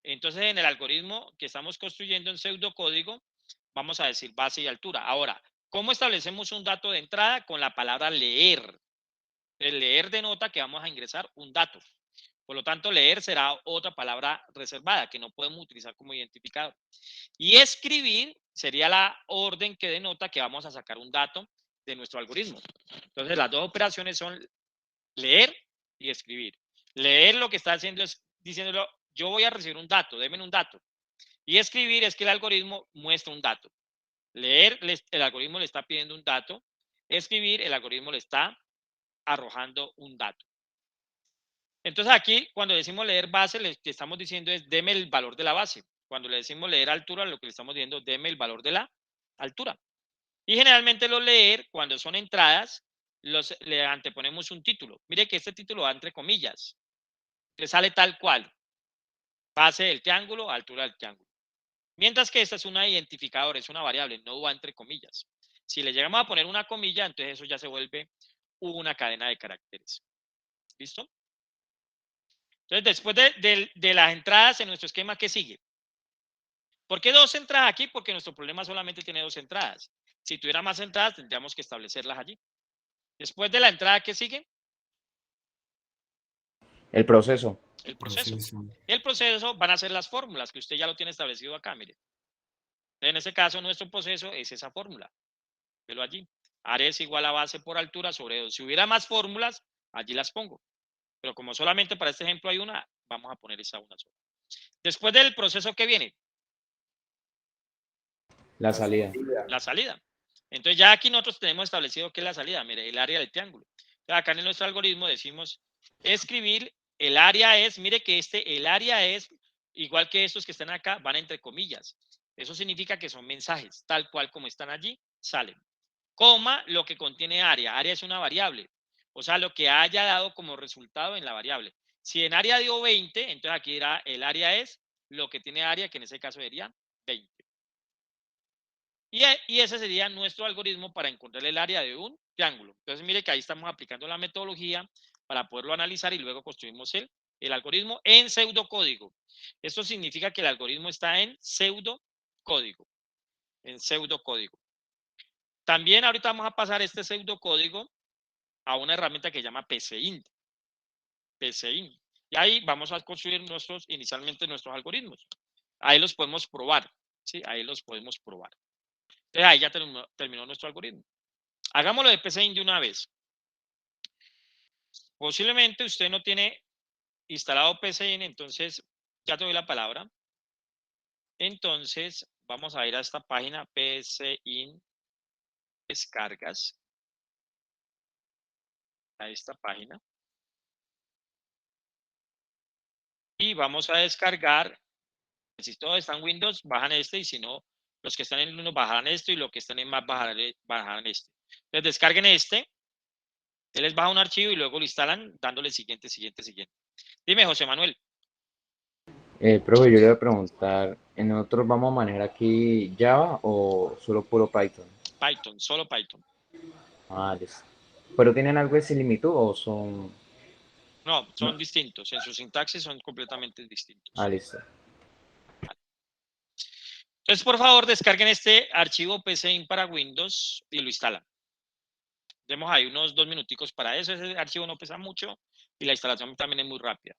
entonces en el algoritmo que estamos construyendo en pseudocódigo vamos a decir base y altura. Ahora, ¿cómo establecemos un dato de entrada? Con la palabra leer. El leer denota que vamos a ingresar un dato. Por lo tanto, leer será otra palabra reservada que no podemos utilizar como identificador. Y escribir sería la orden que denota que vamos a sacar un dato de nuestro algoritmo. Entonces, las dos operaciones son leer y escribir. Leer lo que está haciendo es diciéndolo, yo voy a recibir un dato, denme un dato. Y escribir es que el algoritmo muestra un dato. Leer, el algoritmo le está pidiendo un dato. Escribir, el algoritmo le está arrojando un dato. Entonces aquí, cuando decimos leer base, lo que estamos diciendo es deme el valor de la base. Cuando le decimos leer altura, lo que le estamos diciendo, deme el valor de la altura. Y generalmente los leer, cuando son entradas, le anteponemos un título. Mire que este título va entre comillas. Le sale tal cual. Base del triángulo, altura del triángulo. Mientras que esta es una identificador, es una variable, no va entre comillas. Si le llegamos a poner una comilla, entonces eso ya se vuelve una cadena de caracteres. ¿Listo? Entonces, después de las entradas en nuestro esquema, ¿qué sigue? ¿Por qué dos entradas aquí? Porque nuestro problema solamente tiene dos entradas. Si tuviera más entradas, tendríamos que establecerlas allí. Después de la entrada, ¿qué sigue?
El proceso.
El proceso. El proceso van a ser las fórmulas, que usted ya lo tiene establecido acá, mire. En ese caso, nuestro proceso es esa fórmula. Velo allí. Área es igual a base por altura sobre 2. Si hubiera más fórmulas, allí las pongo. Pero como solamente para este ejemplo hay una, vamos a poner esa una sola. Después del proceso, ¿qué viene?
La salida.
La salida. Entonces ya aquí nosotros tenemos establecido qué es la salida. Mire, el área del triángulo. Entonces, acá en nuestro algoritmo decimos escribir, el área es, mire que el área es, igual que estos que están acá, van entre comillas. Eso significa que son mensajes, tal cual como están allí, salen. Coma, lo que contiene área. Área es una variable. O sea, lo que haya dado como resultado en la variable. Si en área dio 20, entonces aquí dirá el área es lo que tiene área, que en ese caso sería 20. Y ese sería nuestro algoritmo para encontrar el área de un triángulo. Entonces, mire que ahí estamos aplicando la metodología para poderlo analizar y luego construimos el algoritmo en pseudocódigo. Esto significa que el algoritmo está en pseudocódigo. En pseudocódigo. También ahorita vamos a pasar este pseudocódigo a una herramienta que se llama PCInt. PCInt. Y ahí vamos a construir inicialmente nuestros algoritmos. Ahí los podemos probar. ¿Sí? Ahí los podemos probar. Entonces ahí ya terminó nuestro algoritmo. Hagámoslo de PCInt de una vez. Posiblemente usted no tiene instalado PCInt, entonces ya te doy la palabra. Entonces vamos a ir a esta página PCInt descargas. A esta página. Y vamos a descargar. Si todos están en Windows, bajan este, y si no, los que están en Linux bajarán esto y los que están en Mac bajarán este. Entonces descarguen este, él les baja un archivo y luego lo instalan dándole siguiente. Dime, José Manuel.
Profe, yo le voy a preguntar, ¿nosotros vamos a manejar aquí Java o solo puro Python?
Python, solo Python.
Ah, listo. ¿Pero tienen algo de similitud o son...?
No, son distintos. En su sintaxis son completamente distintos.
Ah, listo.
Entonces, por favor, descarguen este archivo PCInt para Windows y lo instalan. Demos ahí unos 2 minuticos para eso. Ese archivo no pesa mucho y la instalación también es muy rápida.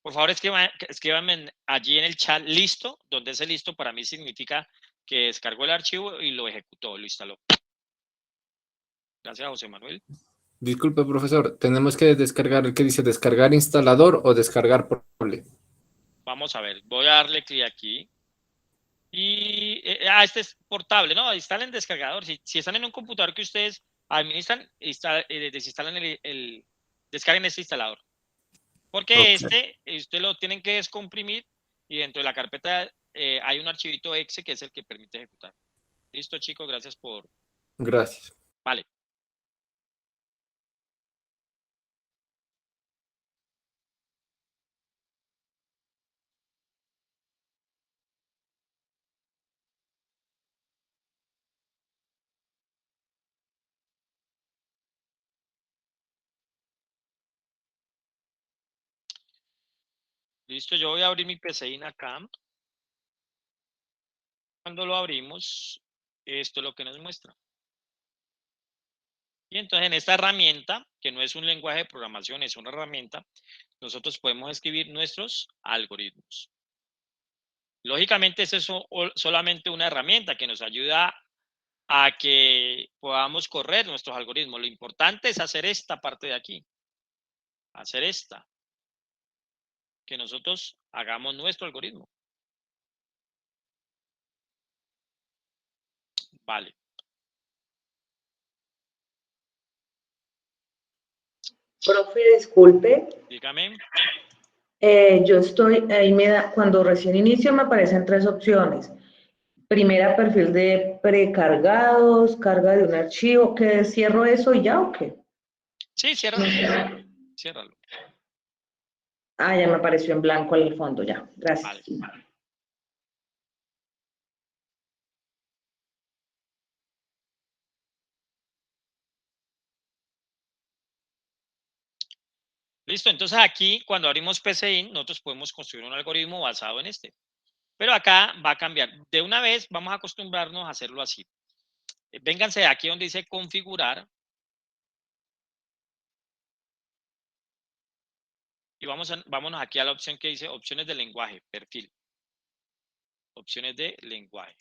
Por favor, escríbanme allí en el chat listo, donde ese listo para mí significa que descargó el archivo y lo ejecutó, lo instaló. Gracias, José Manuel.
Disculpe, profesor, ¿tenemos que descargar el que dice descargar instalador o descargar Prole?
Vamos a ver, voy a darle clic aquí. Y este es portable, ¿no? Instalen descargador. Si están en un computador que ustedes administran, desinstalan descarguen este instalador. Porque
Ok.
usted lo tienen que descomprimir y dentro de la carpeta hay un archivito exe que es el que permite ejecutar. Listo, chicos, gracias por...
Gracias.
Vale. Listo, yo voy a abrir mi PCIN acá. Cuando lo abrimos, esto es lo que nos muestra. Y entonces en esta herramienta, que no es un lenguaje de programación, es una herramienta, nosotros podemos escribir nuestros algoritmos. Lógicamente, es solamente una herramienta que nos ayuda a que podamos correr nuestros algoritmos. Lo importante es hacer esta parte de aquí. Hacer esta. Que nosotros hagamos nuestro algoritmo. Vale.
Profe, disculpe,
Dígame.
yo estoy, ahí me da, cuando recién inicio me aparecen tres opciones. Primera, perfil de precargados, carga de un archivo, ¿qué cierro eso y ya o qué?
Sí, ciérralo. Ciérralo.
Ah, ya me apareció en blanco en el fondo, ya, gracias.
Vale. Listo, entonces aquí cuando abrimos PCIN, nosotros podemos construir un algoritmo basado en este. Pero acá va a cambiar. De una vez vamos a acostumbrarnos a hacerlo así. Vénganse de aquí donde dice configurar. Y vámonos aquí a la opción que dice opciones de lenguaje, perfil. Opciones de lenguaje.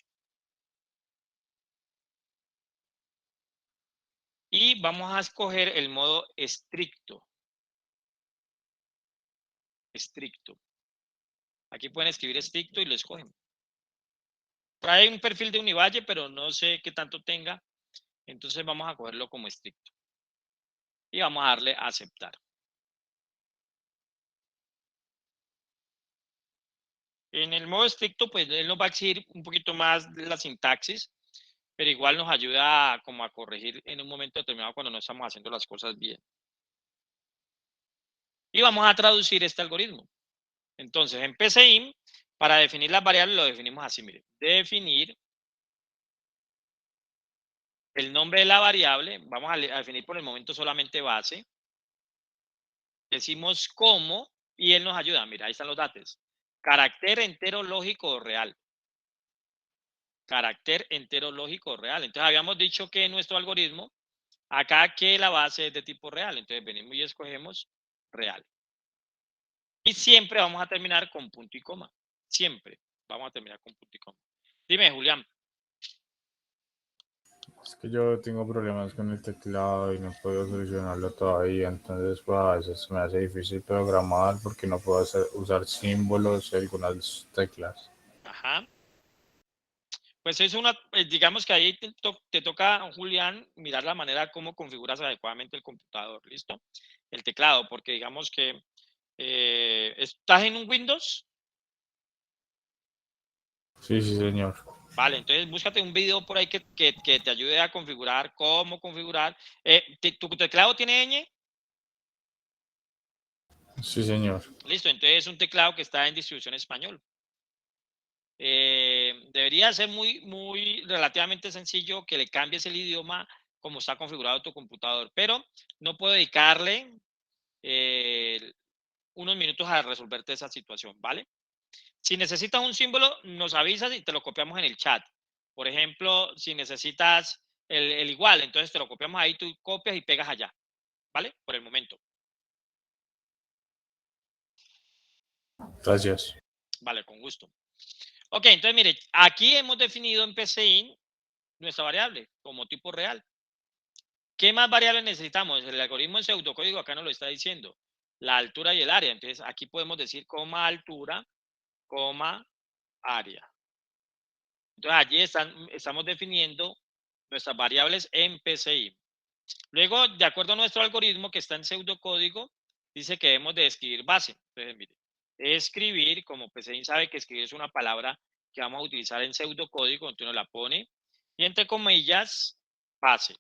Y vamos a escoger el modo estricto. Estricto. Aquí pueden escribir estricto y lo escogen. Trae un perfil de Univalle, pero no sé qué tanto tenga. Entonces vamos a cogerlo como estricto. Y vamos a darle a aceptar. En el modo estricto, pues él nos va a exigir un poquito más de la sintaxis, pero igual nos ayuda como a corregir en un momento determinado cuando no estamos haciendo las cosas bien. Y vamos a traducir este algoritmo. Entonces, en PCIN, para definir las variables lo definimos así, mire. Definir el nombre de la variable, vamos a definir por el momento solamente base. Decimos cómo y él nos ayuda. Mira, ahí están los datos. Carácter entero lógico o real. Carácter entero lógico o real. Entonces habíamos dicho que nuestro algoritmo, acá que la base es de tipo real. Entonces venimos y escogemos real. Y siempre vamos a terminar con punto y coma. Siempre vamos a terminar con punto y coma. Dime, Julián.
Es que yo tengo problemas con el teclado y no puedo solucionarlo todavía, entonces pues a veces me hace difícil programar porque no puedo usar símbolos y algunas teclas.
Ajá. Pues es digamos que ahí te toca, Julián, mirar la manera como configuras adecuadamente el computador, ¿listo? El teclado, porque digamos que ¿estás en un Windows?
Sí, sí, señor.
Vale, entonces búscate un video por ahí que te ayude a configurar, cómo configurar. ¿Tu teclado tiene ñ?
Sí, señor.
Listo, entonces es un teclado que está en distribución español. Debería ser muy relativamente sencillo que le cambies el idioma como está configurado tu computador, pero no puedo dedicarle unos minutos a resolverte esa situación, ¿vale? Si necesitas un símbolo, nos avisas y te lo copiamos en el chat. Por ejemplo, si necesitas el igual, entonces te lo copiamos ahí, tú copias y pegas allá, ¿vale? Por el momento.
Gracias.
Vale, con gusto. Ok, entonces mire, aquí hemos definido en PCIN nuestra variable como tipo real. ¿Qué más variables necesitamos? El algoritmo en pseudocódigo acá nos lo está diciendo. La altura y el área. Entonces aquí podemos decir coma altura, coma área. Entonces allí estamos definiendo nuestras variables en PCI. Luego, de acuerdo a nuestro algoritmo que está en pseudocódigo, dice que debemos de escribir base. Entonces, mire, escribir, como PCIN sabe que escribir es una palabra que vamos a utilizar en pseudocódigo, entonces uno la pone y entre comillas, base.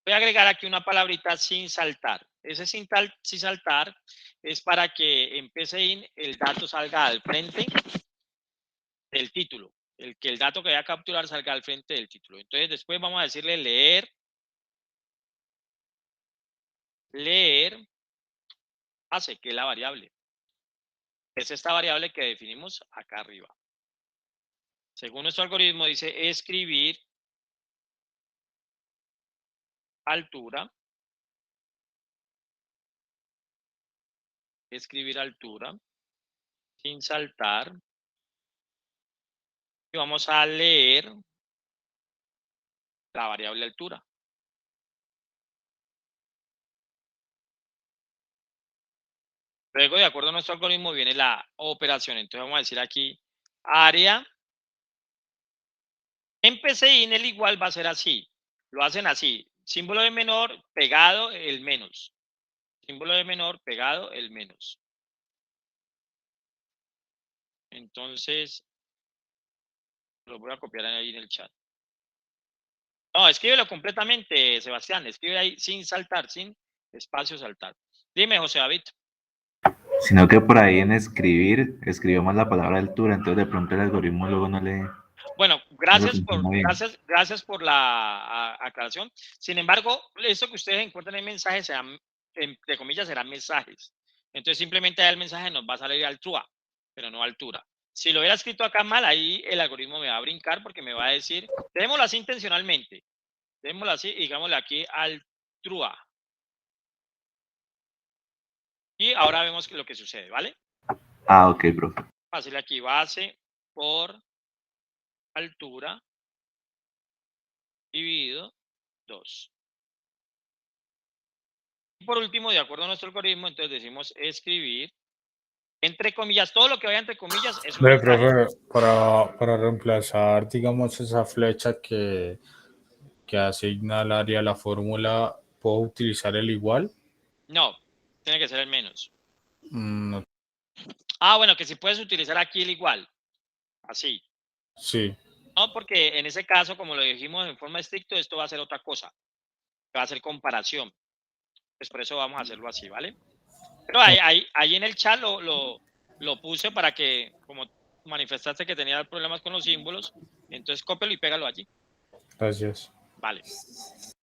Voy a agregar aquí una palabrita sin saltar. Ese sin saltar es para que en PCIN el dato salga al frente del título. Que el dato que voy a capturar salga al frente del título. Entonces después vamos a decirle leer base, que es la variable. Es esta variable que definimos acá arriba. Según nuestro algoritmo dice escribir altura. Escribir altura sin saltar. Y vamos a leer la variable altura. Luego, de acuerdo a nuestro algoritmo, viene la operación. Entonces vamos a decir aquí área. En PCIN el igual va a ser así. Lo hacen así. Símbolo de menor, pegado, el menos. Símbolo de menor, pegado, el menos. Entonces, lo voy a copiar ahí en el chat. No, escríbelo completamente, Sebastián. Escribe ahí sin saltar, sin espacio saltar. Dime, José David.
Sino que por ahí en escribir, escribió mal la palabra altura, entonces de pronto el algoritmo luego no le...
Bueno,
no le funciona bien.
gracias por la aclaración. Sin embargo, esto que ustedes encuentran en mensajes, entre comillas, serán mensajes. Entonces, simplemente el mensaje nos va a salir altura, pero no altura. Si lo hubiera escrito acá mal, ahí el algoritmo me va a brincar porque me va a decir, démoslo así intencionalmente. Démoslo así y digámosle aquí altura. Y ahora vemos lo que sucede, ¿vale?
Ah, ok, profe.
Hacerle aquí base por altura dividido 2. Y por último, de acuerdo a nuestro algoritmo, entonces decimos escribir, entre comillas, todo lo que vaya entre comillas es un mensaje.
Profe, para reemplazar, digamos, esa flecha que asigna al área la fórmula, ¿puedo utilizar el igual?
No, tiene que ser el menos.
No.
Ah, bueno, que si puedes utilizar aquí el igual. Así.
Sí.
No, porque en ese caso, como lo dijimos en forma estricta, esto va a ser otra cosa. Va a ser comparación. Pues por eso vamos a hacerlo así, ¿vale? Pero ahí en el chat lo puse para que, como manifestaste que tenía problemas con los símbolos, entonces cópialo y pégalo allí.
Gracias.
Vale. Entonces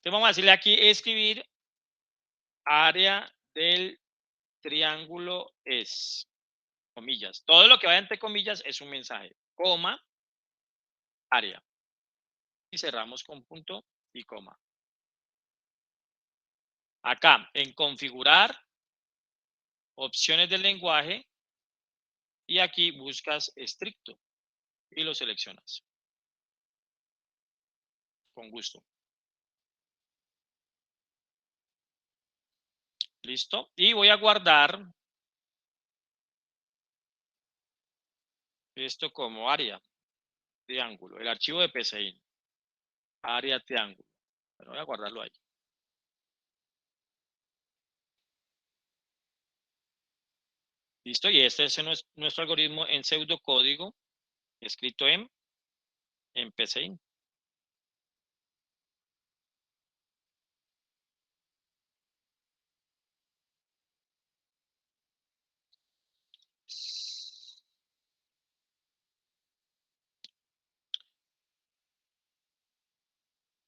vamos a decirle aquí escribir área del triángulo es, comillas. Todo lo que vaya entre comillas es un mensaje, coma, área. Y cerramos con punto y coma. Acá, en configurar, opciones del lenguaje, y aquí buscas estricto y lo seleccionas. Con gusto. Listo. Y voy a guardar esto como área, triángulo, el archivo de PCIN. Área triángulo. Bueno, voy a guardarlo ahí. Listo. Y este es nuestro algoritmo en pseudocódigo escrito en PCIN.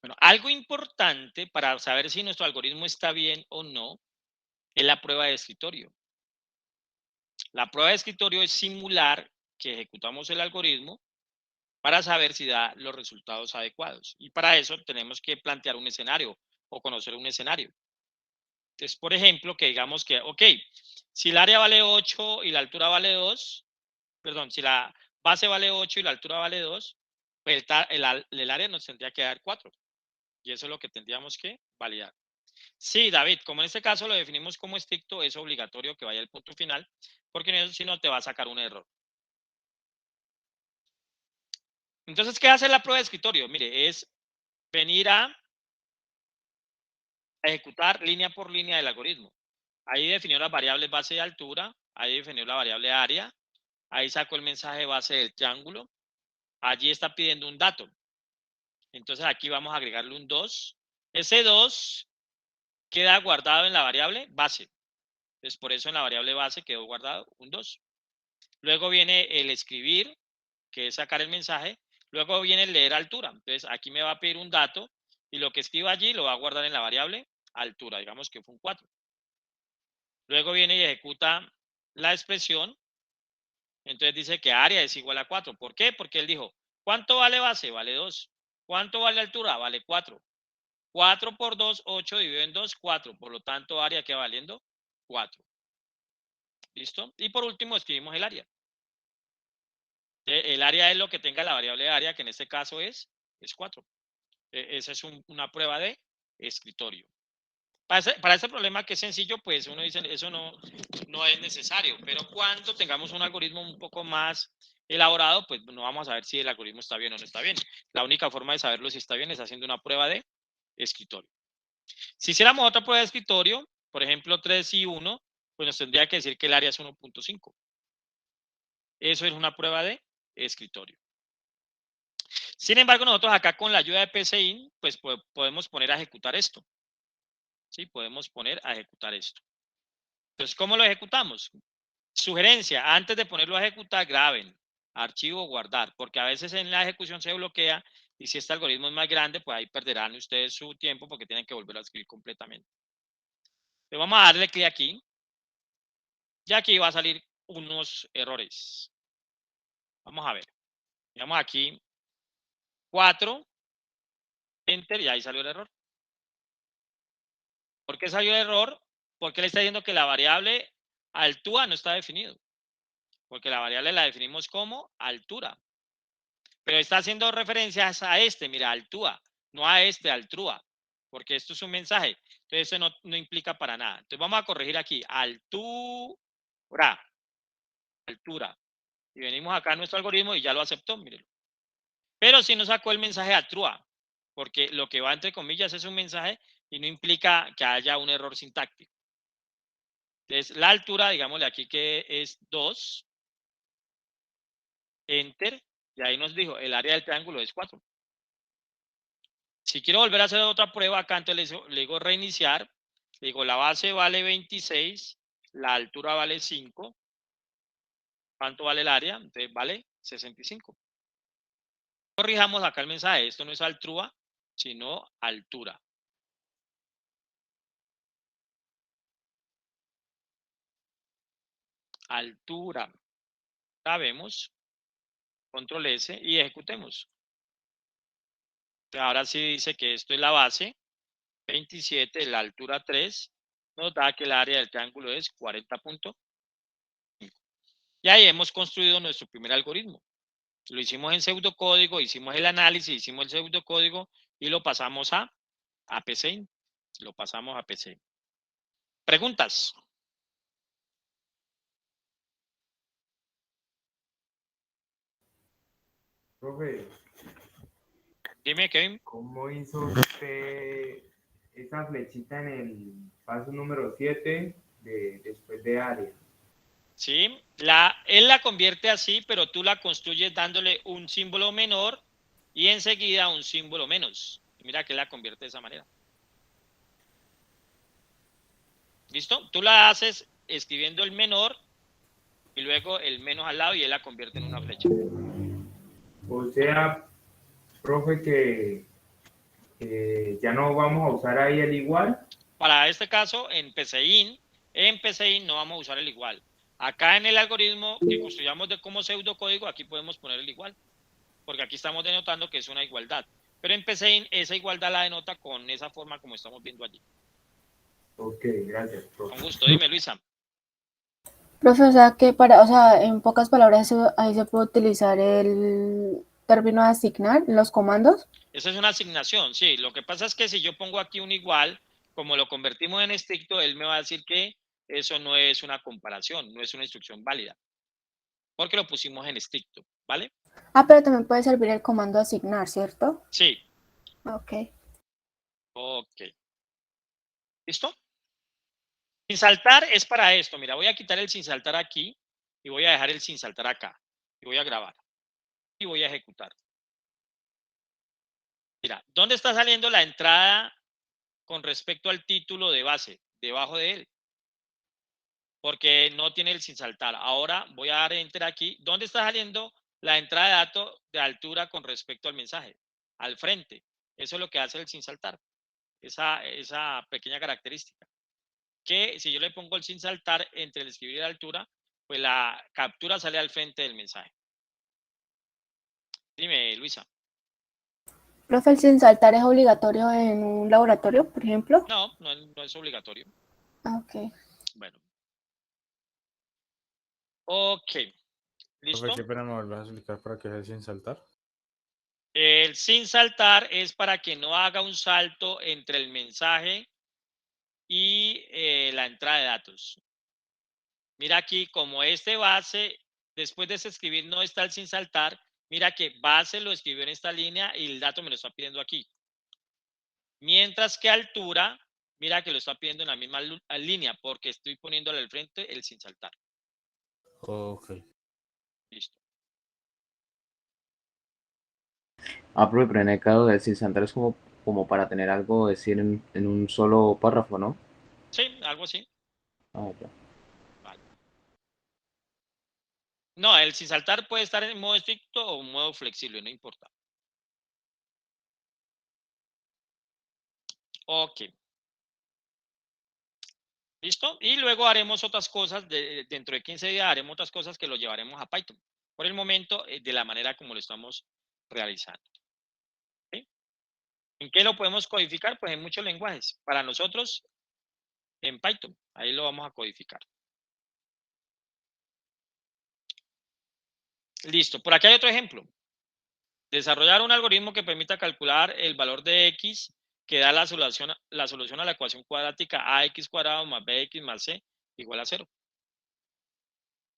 Bueno, algo importante para saber si nuestro algoritmo está bien o no es la prueba de escritorio. La prueba de escritorio es simular que ejecutamos el algoritmo para saber si da los resultados adecuados. Y para eso tenemos que plantear un escenario o conocer un escenario. Entonces, por ejemplo, que digamos que, ok, si el área vale 8 y la altura vale 2, perdón, si la base vale 8 y la altura vale 2, pues el área nos tendría que dar 4. Y eso es lo que tendríamos que validar. Sí, David, como en este caso lo definimos como estricto, es obligatorio que vaya al punto final, porque si no te va a sacar un error. Entonces, ¿qué hace la prueba de escritorio? Mire, es venir a ejecutar línea por línea el algoritmo. Ahí definió las variables base de altura, ahí definió la variable área, ahí sacó el mensaje base del triángulo, allí está pidiendo un dato. Entonces aquí vamos a agregarle un 2. Ese 2 queda guardado en la variable base. Entonces por eso en la variable base quedó guardado un 2. Luego viene el escribir, que es sacar el mensaje. Luego viene el leer altura. Entonces aquí me va a pedir un dato y lo que escriba allí lo va a guardar en la variable altura. Digamos que fue un 4. Luego viene y ejecuta la expresión. Entonces dice que área es igual a 4. ¿Por qué? Porque él dijo, ¿cuánto vale base? Vale 2. ¿Cuánto vale altura? Vale 4. 4 por 2, 8, dividido en 2, 4. Por lo tanto, área queda valiendo 4. ¿Listo? Y por último, escribimos el área. El área es lo que tenga la variable área, que en este caso es 4. Esa es una prueba de escritorio. Para este problema que es sencillo, pues uno dice, eso no es necesario. Pero cuando tengamos un algoritmo un poco más elaborado, pues no vamos a ver si el algoritmo está bien o no está bien. La única forma de saberlo si está bien es haciendo una prueba de escritorio. Si hiciéramos otra prueba de escritorio, por ejemplo 3 y 1, pues nos tendría que decir que el área es 1.5. Eso es una prueba de escritorio. Sin embargo, nosotros acá con la ayuda de PCIN, pues podemos poner a ejecutar esto. ¿Sí? Podemos poner a ejecutar esto. Entonces, ¿cómo lo ejecutamos? Sugerencia, antes de ponerlo a ejecutar, graben, archivo, guardar, porque a veces en la ejecución se bloquea y si este algoritmo es más grande, pues ahí perderán ustedes su tiempo porque tienen que volver a escribir completamente. Entonces, vamos a darle clic aquí. Y aquí va a salir unos errores. Vamos a ver. Digamos aquí 4, enter, y ahí salió el error. ¿Por qué salió el error? Porque le está diciendo que la variable altura no está definido. Porque la variable la definimos como altura. Pero está haciendo referencias a este, mira, altura, no a este, altrúa. Porque esto es un mensaje. Entonces eso no implica para nada. Entonces vamos a corregir aquí, altura. Altura. Y venimos acá a nuestro algoritmo y ya lo aceptó, mírenlo. Pero sí nos sacó el mensaje altrúa. Porque lo que va entre comillas es un mensaje y no implica que haya un error sintáctico. Entonces, la altura, digámosle aquí que es 2. Enter. Y ahí nos dijo, el área del triángulo es 4. Si quiero volver a hacer otra prueba, acá entonces le digo reiniciar. Le digo, la base vale 26. La altura vale 5. ¿Cuánto vale el área? Entonces, vale 65. Corrijamos acá el mensaje. Esto no es altrúa, sino altura. Altura. La vemos. Control S y ejecutemos. Ahora sí dice que esto es la base. 27, la altura 3. Nos da que el área del triángulo es 40.5. Y ahí hemos construido nuestro primer algoritmo. Lo hicimos en pseudocódigo, hicimos el análisis, hicimos el pseudocódigo y lo pasamos a PCIN. Lo pasamos a PCIN. ¿Preguntas?
Profe,
Dime, Kevin.
¿cómo hizo usted esa flechita en el paso número 7 después de área?
Sí, él la convierte así, pero tú la construyes dándole un símbolo menor y enseguida un símbolo menos. Mira que él la convierte de esa manera. ¿Listo? Tú la haces escribiendo el menor y luego el menos al lado y él la convierte en una flecha.
O sea, profe, que ya no vamos a usar ahí el igual.
Para este caso, en PCIN no vamos a usar el igual. Acá en el algoritmo que construyamos como pseudocódigo, aquí podemos poner el igual. Porque aquí estamos denotando que es una igualdad. Pero en PCIN esa igualdad la denota con esa forma como estamos viendo allí.
Ok, gracias, profe.
Con gusto, dime, Luisa.
Profe, o sea que en pocas palabras ahí se puede utilizar el término de asignar los comandos.
Esa es una asignación, sí. Lo que pasa es que si yo pongo aquí un igual, como lo convertimos en estricto, él me va a decir que eso no es una comparación, no es una instrucción válida. Porque lo pusimos en estricto, ¿vale?
Pero también puede servir el comando asignar, ¿cierto?
Sí.
Ok.
Ok. ¿Listo? Sin saltar es para esto. Mira, voy a quitar el sin saltar aquí y voy a dejar el sin saltar acá. Y voy a grabar. Y voy a ejecutar. Mira, ¿dónde está saliendo la entrada con respecto al título de base? Debajo de él. Porque no tiene el sin saltar. Ahora voy a dar enter aquí. ¿Dónde está saliendo la entrada de datos de altura con respecto al mensaje? Al frente. Eso es lo que hace el sin saltar. Esa pequeña característica. Que si yo le pongo el sin saltar entre el escribir y la altura, pues la captura sale al frente del mensaje. Dime, Luisa.
Profe, ¿el sin saltar es obligatorio en un laboratorio, por ejemplo?
No, no es obligatorio.
Ah, ok.
Bueno. Ok. ¿Listo?
Profe, qué pena, me vuelvas a explicar para qué es el sin saltar.
El sin saltar es para que no haga un salto entre el mensaje y la entrada de datos. Mira aquí, como este base, después de ese escribir no está el sin saltar, mira que base lo escribió en esta línea y el dato me lo está pidiendo aquí. Mientras que altura, mira que lo está pidiendo en la misma línea porque estoy poniéndole al frente el sin saltar.
Ok.
Listo.
Profe, pero en el caso del sin saltar es como para tener algo decir en un solo párrafo, ¿no?
Sí, algo así.
Ah, ya.
Vale. No, el sin saltar puede estar en modo estricto o en modo flexible, no importa. Ok. ¿Listo? Y luego haremos otras cosas, dentro de 15 días haremos otras cosas que lo llevaremos a Python. Por el momento, de la manera como lo estamos realizando. ¿Sí? ¿En qué lo podemos codificar? Pues en muchos lenguajes. Para nosotros, en Python. Ahí lo vamos a codificar. Listo. Por aquí hay otro ejemplo. Desarrollar un algoritmo que permita calcular el valor de x que da la solución a la ecuación cuadrática ax cuadrado más bx más c igual a 0.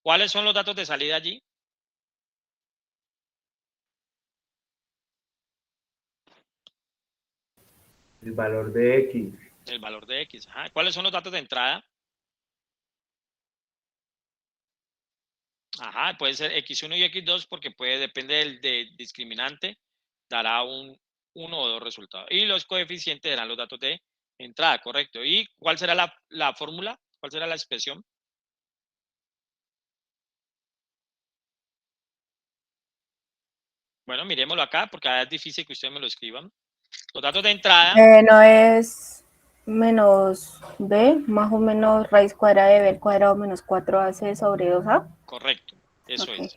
¿Cuáles son los datos de salida allí?
El valor de X.
El valor de x. Ajá. ¿Cuáles son los datos de entrada? Ajá, puede ser x1 y x2 porque puede depender del discriminante, dará uno o dos resultados. Y los coeficientes darán los datos de entrada, correcto. ¿Y cuál será la fórmula? ¿Cuál será la expresión? Bueno, miremoslo acá porque es difícil que ustedes me lo escriban. Los datos de entrada.
No es menos b, más o menos raíz cuadrada de b al cuadrado menos 4ac sobre 2a.
Correcto, eso
Okay.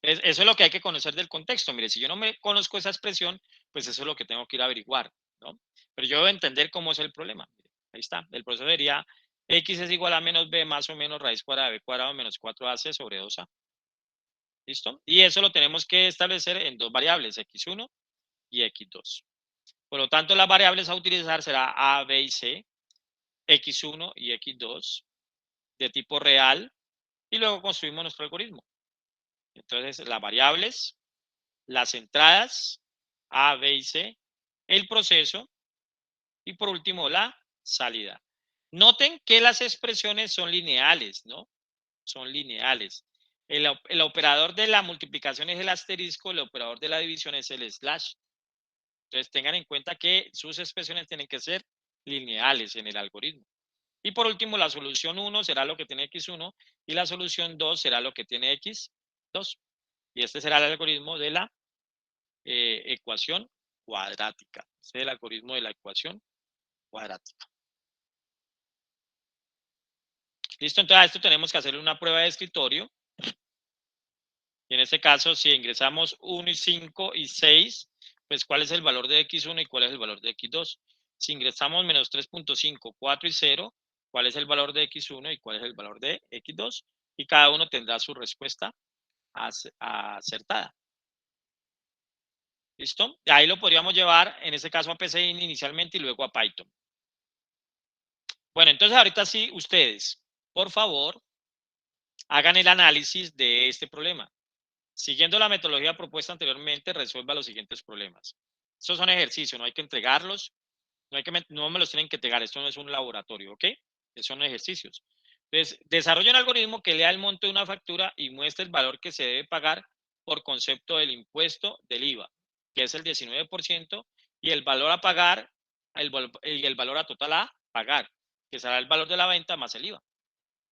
Eso es lo que hay que conocer del contexto. Mire, si yo no me conozco esa expresión, pues eso es lo que tengo que ir a averiguar, ¿no? Pero yo debo entender cómo es el problema. Ahí está. El proceso sería x es igual a menos b más o menos raíz cuadrada de b cuadrado menos 4ac sobre 2a. ¿Listo? Y eso lo tenemos que establecer en dos variables, x1 y x2. Por lo tanto, las variables a utilizar será a, b y c, x1 y x2 de tipo real y luego construimos nuestro algoritmo. Entonces, las variables, las entradas, A, B y C, el proceso y por último la salida. Noten que las expresiones son lineales, ¿no? Son lineales. El operador de la multiplicación es el asterisco, el operador de la división es el slash. Entonces, tengan en cuenta que sus expresiones tienen que ser lineales en el algoritmo. Y por último, la solución 1 será lo que tiene x1 y la solución 2 será lo que tiene x2. Y este será el algoritmo de la ecuación cuadrática. Este es el algoritmo de la ecuación cuadrática. Listo, entonces a esto tenemos que hacerle una prueba de escritorio. Y en este caso, si ingresamos 1 y 5 y 6, pues ¿cuál es el valor de x1 y cuál es el valor de x2? Si ingresamos menos 3.5, 4 y 0, ¿cuál es el valor de x1 y cuál es el valor de x2? Y cada uno tendrá su respuesta acertada. ¿Listo? Ahí lo podríamos llevar, en este caso a PCIN inicialmente y luego a Python. Bueno, entonces ahorita sí, ustedes, por favor, hagan el análisis de este problema. Siguiendo la metodología propuesta anteriormente, resuelva los siguientes problemas. Estos son ejercicios, no hay que entregarlos. No me los tienen que entregar, esto no es un laboratorio, ¿ok? Son ejercicios. Entonces, desarrolla un algoritmo que lea el monto de una factura y muestre el valor que se debe pagar por concepto del impuesto del IVA, que es el 19%, y el valor a pagar, y el valor a total a pagar, que será el valor de la venta más el IVA.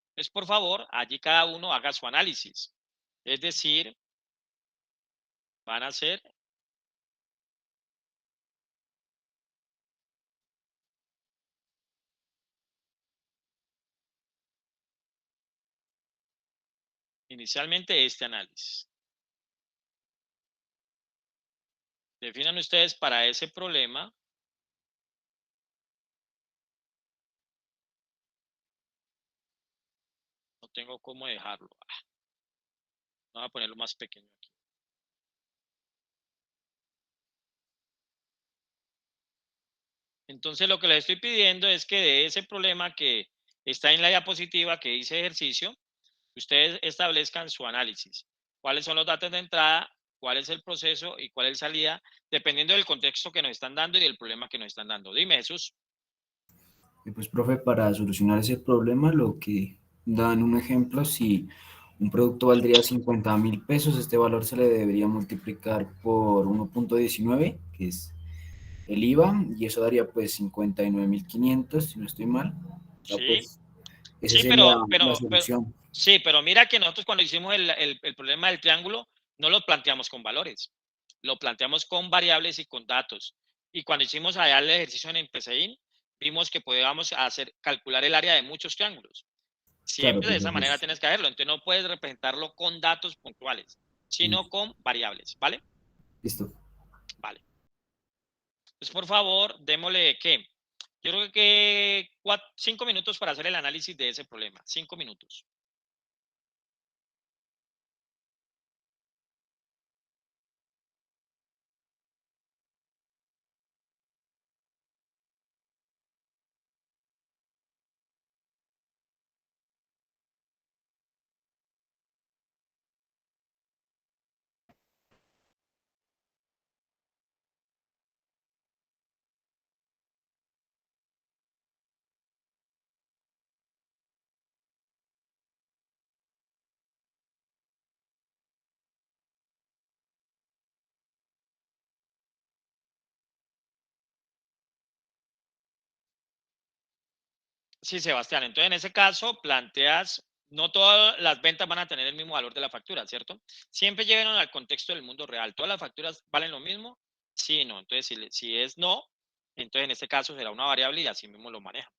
Entonces, por favor, allí cada uno haga su análisis. Es decir, van a hacer inicialmente este análisis. Definan ustedes para ese problema no tengo cómo dejarlo. Voy a ponerlo más pequeño aquí. Entonces, lo que les estoy pidiendo es que de ese problema que está en la diapositiva que dice ejercicio, ustedes establezcan su análisis. ¿Cuáles son los datos de entrada? ¿Cuál es el proceso? ¿Y cuál es la salida? Dependiendo del contexto que nos están dando y del problema que nos están dando. Dime, Jesús.
Y pues, profe, para solucionar ese problema, lo que dan un ejemplo, si un producto valdría 50.000 pesos, este valor se le debería multiplicar por 1.19, que es el IVA, y eso daría pues 59.500, si no estoy mal. O sea,
Sí,
pues, esa
sí,
sería la solución.
sí, pero mira que nosotros cuando hicimos el problema del triángulo, no lo planteamos con valores, lo planteamos con variables y con datos. Y cuando hicimos allá el ejercicio en PCIN, vimos que podíamos calcular el área de muchos triángulos.
Claro,
Siempre de
pues,
esa manera
entonces,
tienes que hacerlo. Entonces no puedes representarlo con datos puntuales, sino con variables, ¿vale?
listo.
Vale. Entonces, por favor, démosle ¿qué? Yo creo que 5 minutos para hacer el análisis de ese problema. 5 minutos. Sí, Sebastián. Entonces, en ese caso, planteas, no todas las ventas van a tener el mismo valor de la factura, ¿cierto? Siempre lleven al contexto del mundo real. ¿Todas las facturas valen lo mismo? Sí, no. Entonces, si es no, entonces en este caso será una variable y así mismo lo maneja.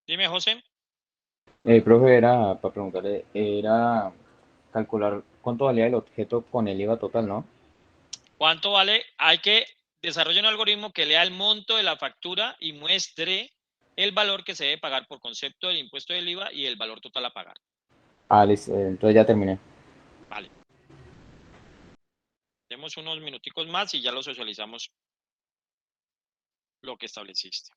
Dime, José.
Profe, era, para preguntarle, era calcular cuánto valía el objeto con el IVA total, ¿no?
¿Cuánto vale? Hay que desarrollar un algoritmo que lea el monto de la factura y muestre el valor que se debe pagar por concepto del impuesto del IVA y el valor total a pagar.
Ah, listo, entonces ya terminé.
Vale. Demos unos minuticos más y ya lo socializamos lo que estableciste.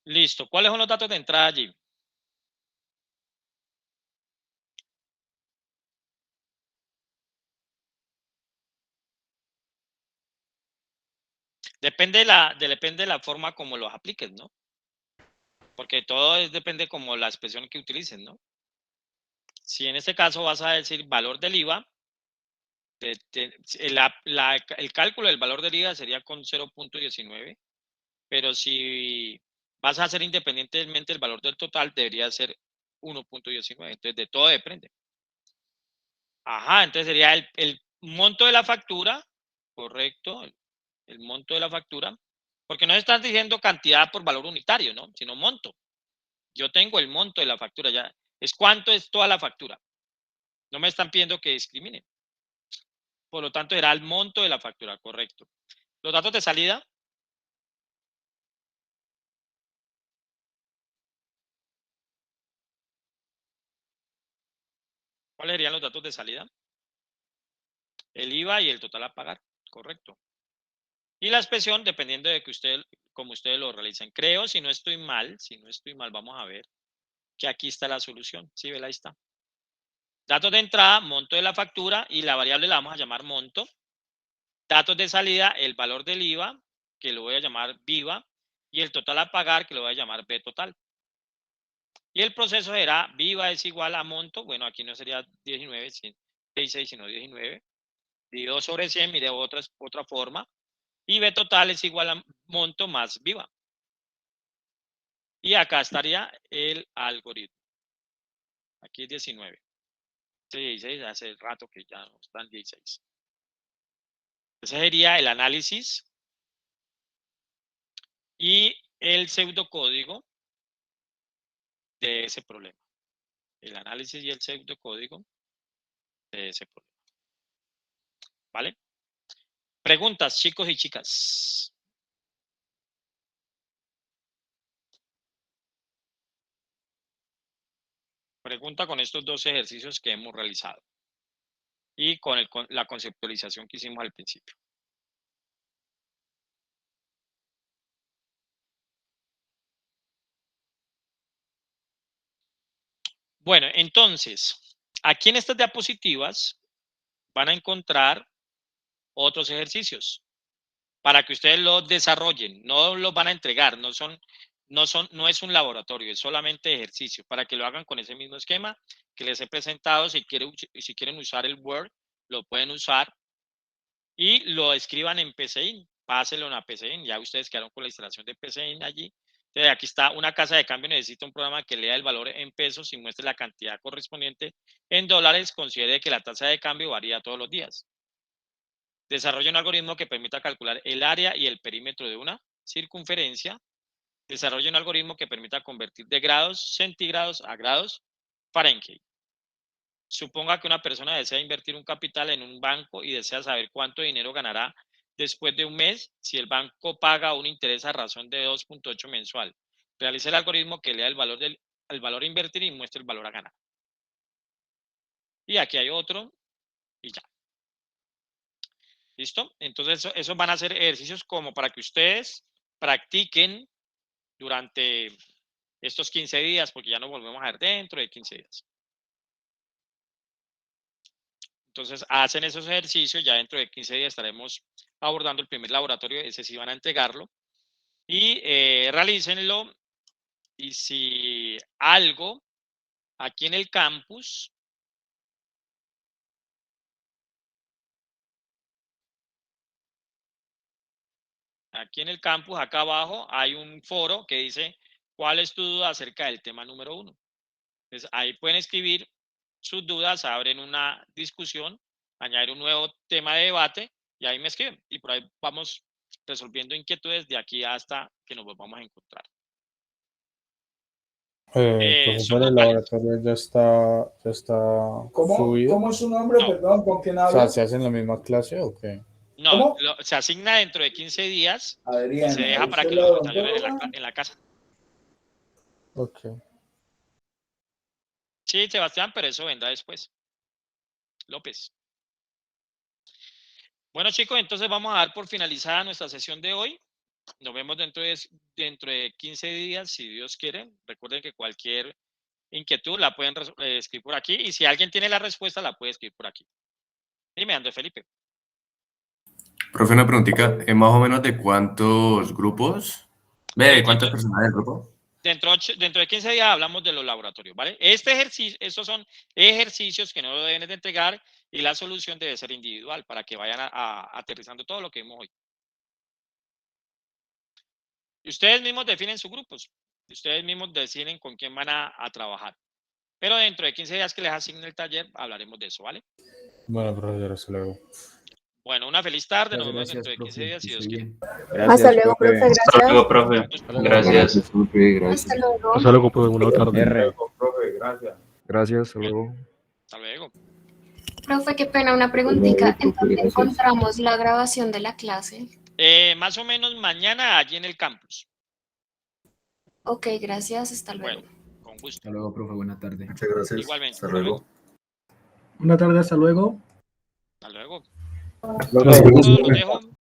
Listo. ¿Cuáles son los datos de entrada allí? Depende de la forma como los apliques, ¿no? Porque todo depende como la expresión que utilices, ¿no? Si en este caso vas a decir valor del IVA, el cálculo del valor del IVA sería con 0.19, pero si vas a hacer independientemente el valor del total, debería ser 1.19. Entonces, de todo depende. Ajá, entonces sería el monto de la factura, correcto, el monto de la factura, porque no estás diciendo cantidad por valor unitario, ¿no? Sino monto. Yo tengo el monto de la factura ya. Es cuánto es toda la factura. No me están pidiendo que discriminen. Por lo tanto, era el monto de la factura, correcto. Los datos de salida. ¿Cuáles serían los datos de salida? El IVA y el total a pagar, correcto. Y la expresión, dependiendo de que como ustedes lo realicen. Creo, si no estoy mal, vamos a ver que aquí está la solución. Sí, ¿ven? Ahí está. Datos de entrada, monto de la factura y la variable la vamos a llamar monto. Datos de salida, el valor del IVA, que lo voy a llamar VIVA, y el total a pagar, que lo voy a llamar B total. Y el proceso será VIVA es igual a monto, bueno, aquí no sería 19, 16, sino 19, dividido sobre 100, mire otra forma, y B total es igual a monto más VIVA. Y acá estaría el algoritmo. Aquí es 19. 16, hace rato que ya no están 16. Ese sería el análisis y el pseudocódigo de ese problema. El análisis y el pseudocódigo de ese problema. ¿Vale? Preguntas, chicos y chicas. Pregunta con estos dos ejercicios que hemos realizado y con la conceptualización que hicimos al principio. Bueno, entonces, aquí en estas diapositivas van a encontrar otros ejercicios para que ustedes los desarrollen. No los van a entregar, no es un laboratorio, es solamente ejercicio para que lo hagan con ese mismo esquema que les he presentado. Si quieren usar el Word, lo pueden usar y lo escriban en PCIN. Pásenlo a PCIN. Ya ustedes quedaron con la instalación de PCIN allí. Entonces, aquí está una casa de cambio, necesita un programa que lea el valor en pesos y muestre la cantidad correspondiente en dólares. Considere que la tasa de cambio varía todos los días. Desarrolla un algoritmo que permita calcular el área y el perímetro de una circunferencia. Desarrolla un algoritmo que permita convertir de grados centígrados a grados Fahrenheit. Suponga que una persona desea invertir un capital en un banco y desea saber cuánto dinero ganará después de un mes si el banco paga un interés a razón de 2.8 mensual. Realice el algoritmo que lea el valor a invertir y muestre el valor a ganar. Y aquí hay otro y ya. ¿Listo? Entonces, esos van a ser ejercicios como para que ustedes practiquen durante estos 15 días, porque ya nos volvemos a ver dentro de 15 días. Entonces, hacen esos ejercicios, ya dentro de 15 días estaremos abordando el primer laboratorio, ese sí van a entregarlo, y realícenlo, y si algo aquí en el campus, acá abajo, hay un foro que dice, ¿cuál es tu duda acerca del tema número 1? Entonces, ahí pueden escribir sus dudas, abren una discusión, añadir un nuevo tema de debate y ahí me escriben. Y por ahí vamos resolviendo inquietudes de aquí hasta que nos volvamos a encontrar.
Profesor, el laboratorio ya está subido.
¿Cómo es su nombre?
No.
Perdón, ¿con quién
O
habla?
sea, ¿se hace en la misma clase o qué?
No, se asigna dentro de 15 días y se deja para que lo desarrollen en la casa.
Ok.
Sí, Sebastián, pero eso vendrá después. López. Bueno, chicos, entonces vamos a dar por finalizada nuestra sesión de hoy. Nos vemos dentro de 15 días, si Dios quiere. Recuerden que cualquier inquietud la pueden escribir por aquí. Y si alguien tiene la respuesta, la puede escribir por aquí. Dime, Andrés Felipe.
Profe, una preguntita. ¿Más o menos de cuántos grupos? ¿De cuántas personas del grupo?
Dentro de 15 días hablamos de los laboratorios, ¿vale? Este ejercicio, estos son ejercicios que no lo deben de entregar y la solución debe ser individual para que vayan aterrizando todo lo que vimos hoy. Y ustedes mismos definen sus grupos. Y ustedes mismos deciden con quién van a trabajar. Pero dentro de 15 días que les asigne el taller, hablaremos de eso, ¿vale?
Bueno, profesor, hasta luego.
Bueno, una feliz tarde. Nos vemos
Gracias,
dentro de 15
profe,
días, si
que
Dios
esté
quiere.
bien.
Hasta luego, profe, gracias.
Hasta luego, profe. Gracias.
Hasta luego.
Hasta luego, profe. Buena tarde.
Profe, gracias.
Gracias, hasta luego.
Hasta luego.
Profe, qué pena, una preguntita. ¿En dónde encontramos la grabación de la clase?
Más o menos mañana allí en el campus.
Ok, gracias, hasta luego.
Bueno, con gusto.
Hasta luego, profe, buena tarde.
Muchas gracias.
Igualmente.
Hasta luego.
Buena tarde, hasta luego.
Hasta luego.
Hasta luego.
Los dejo.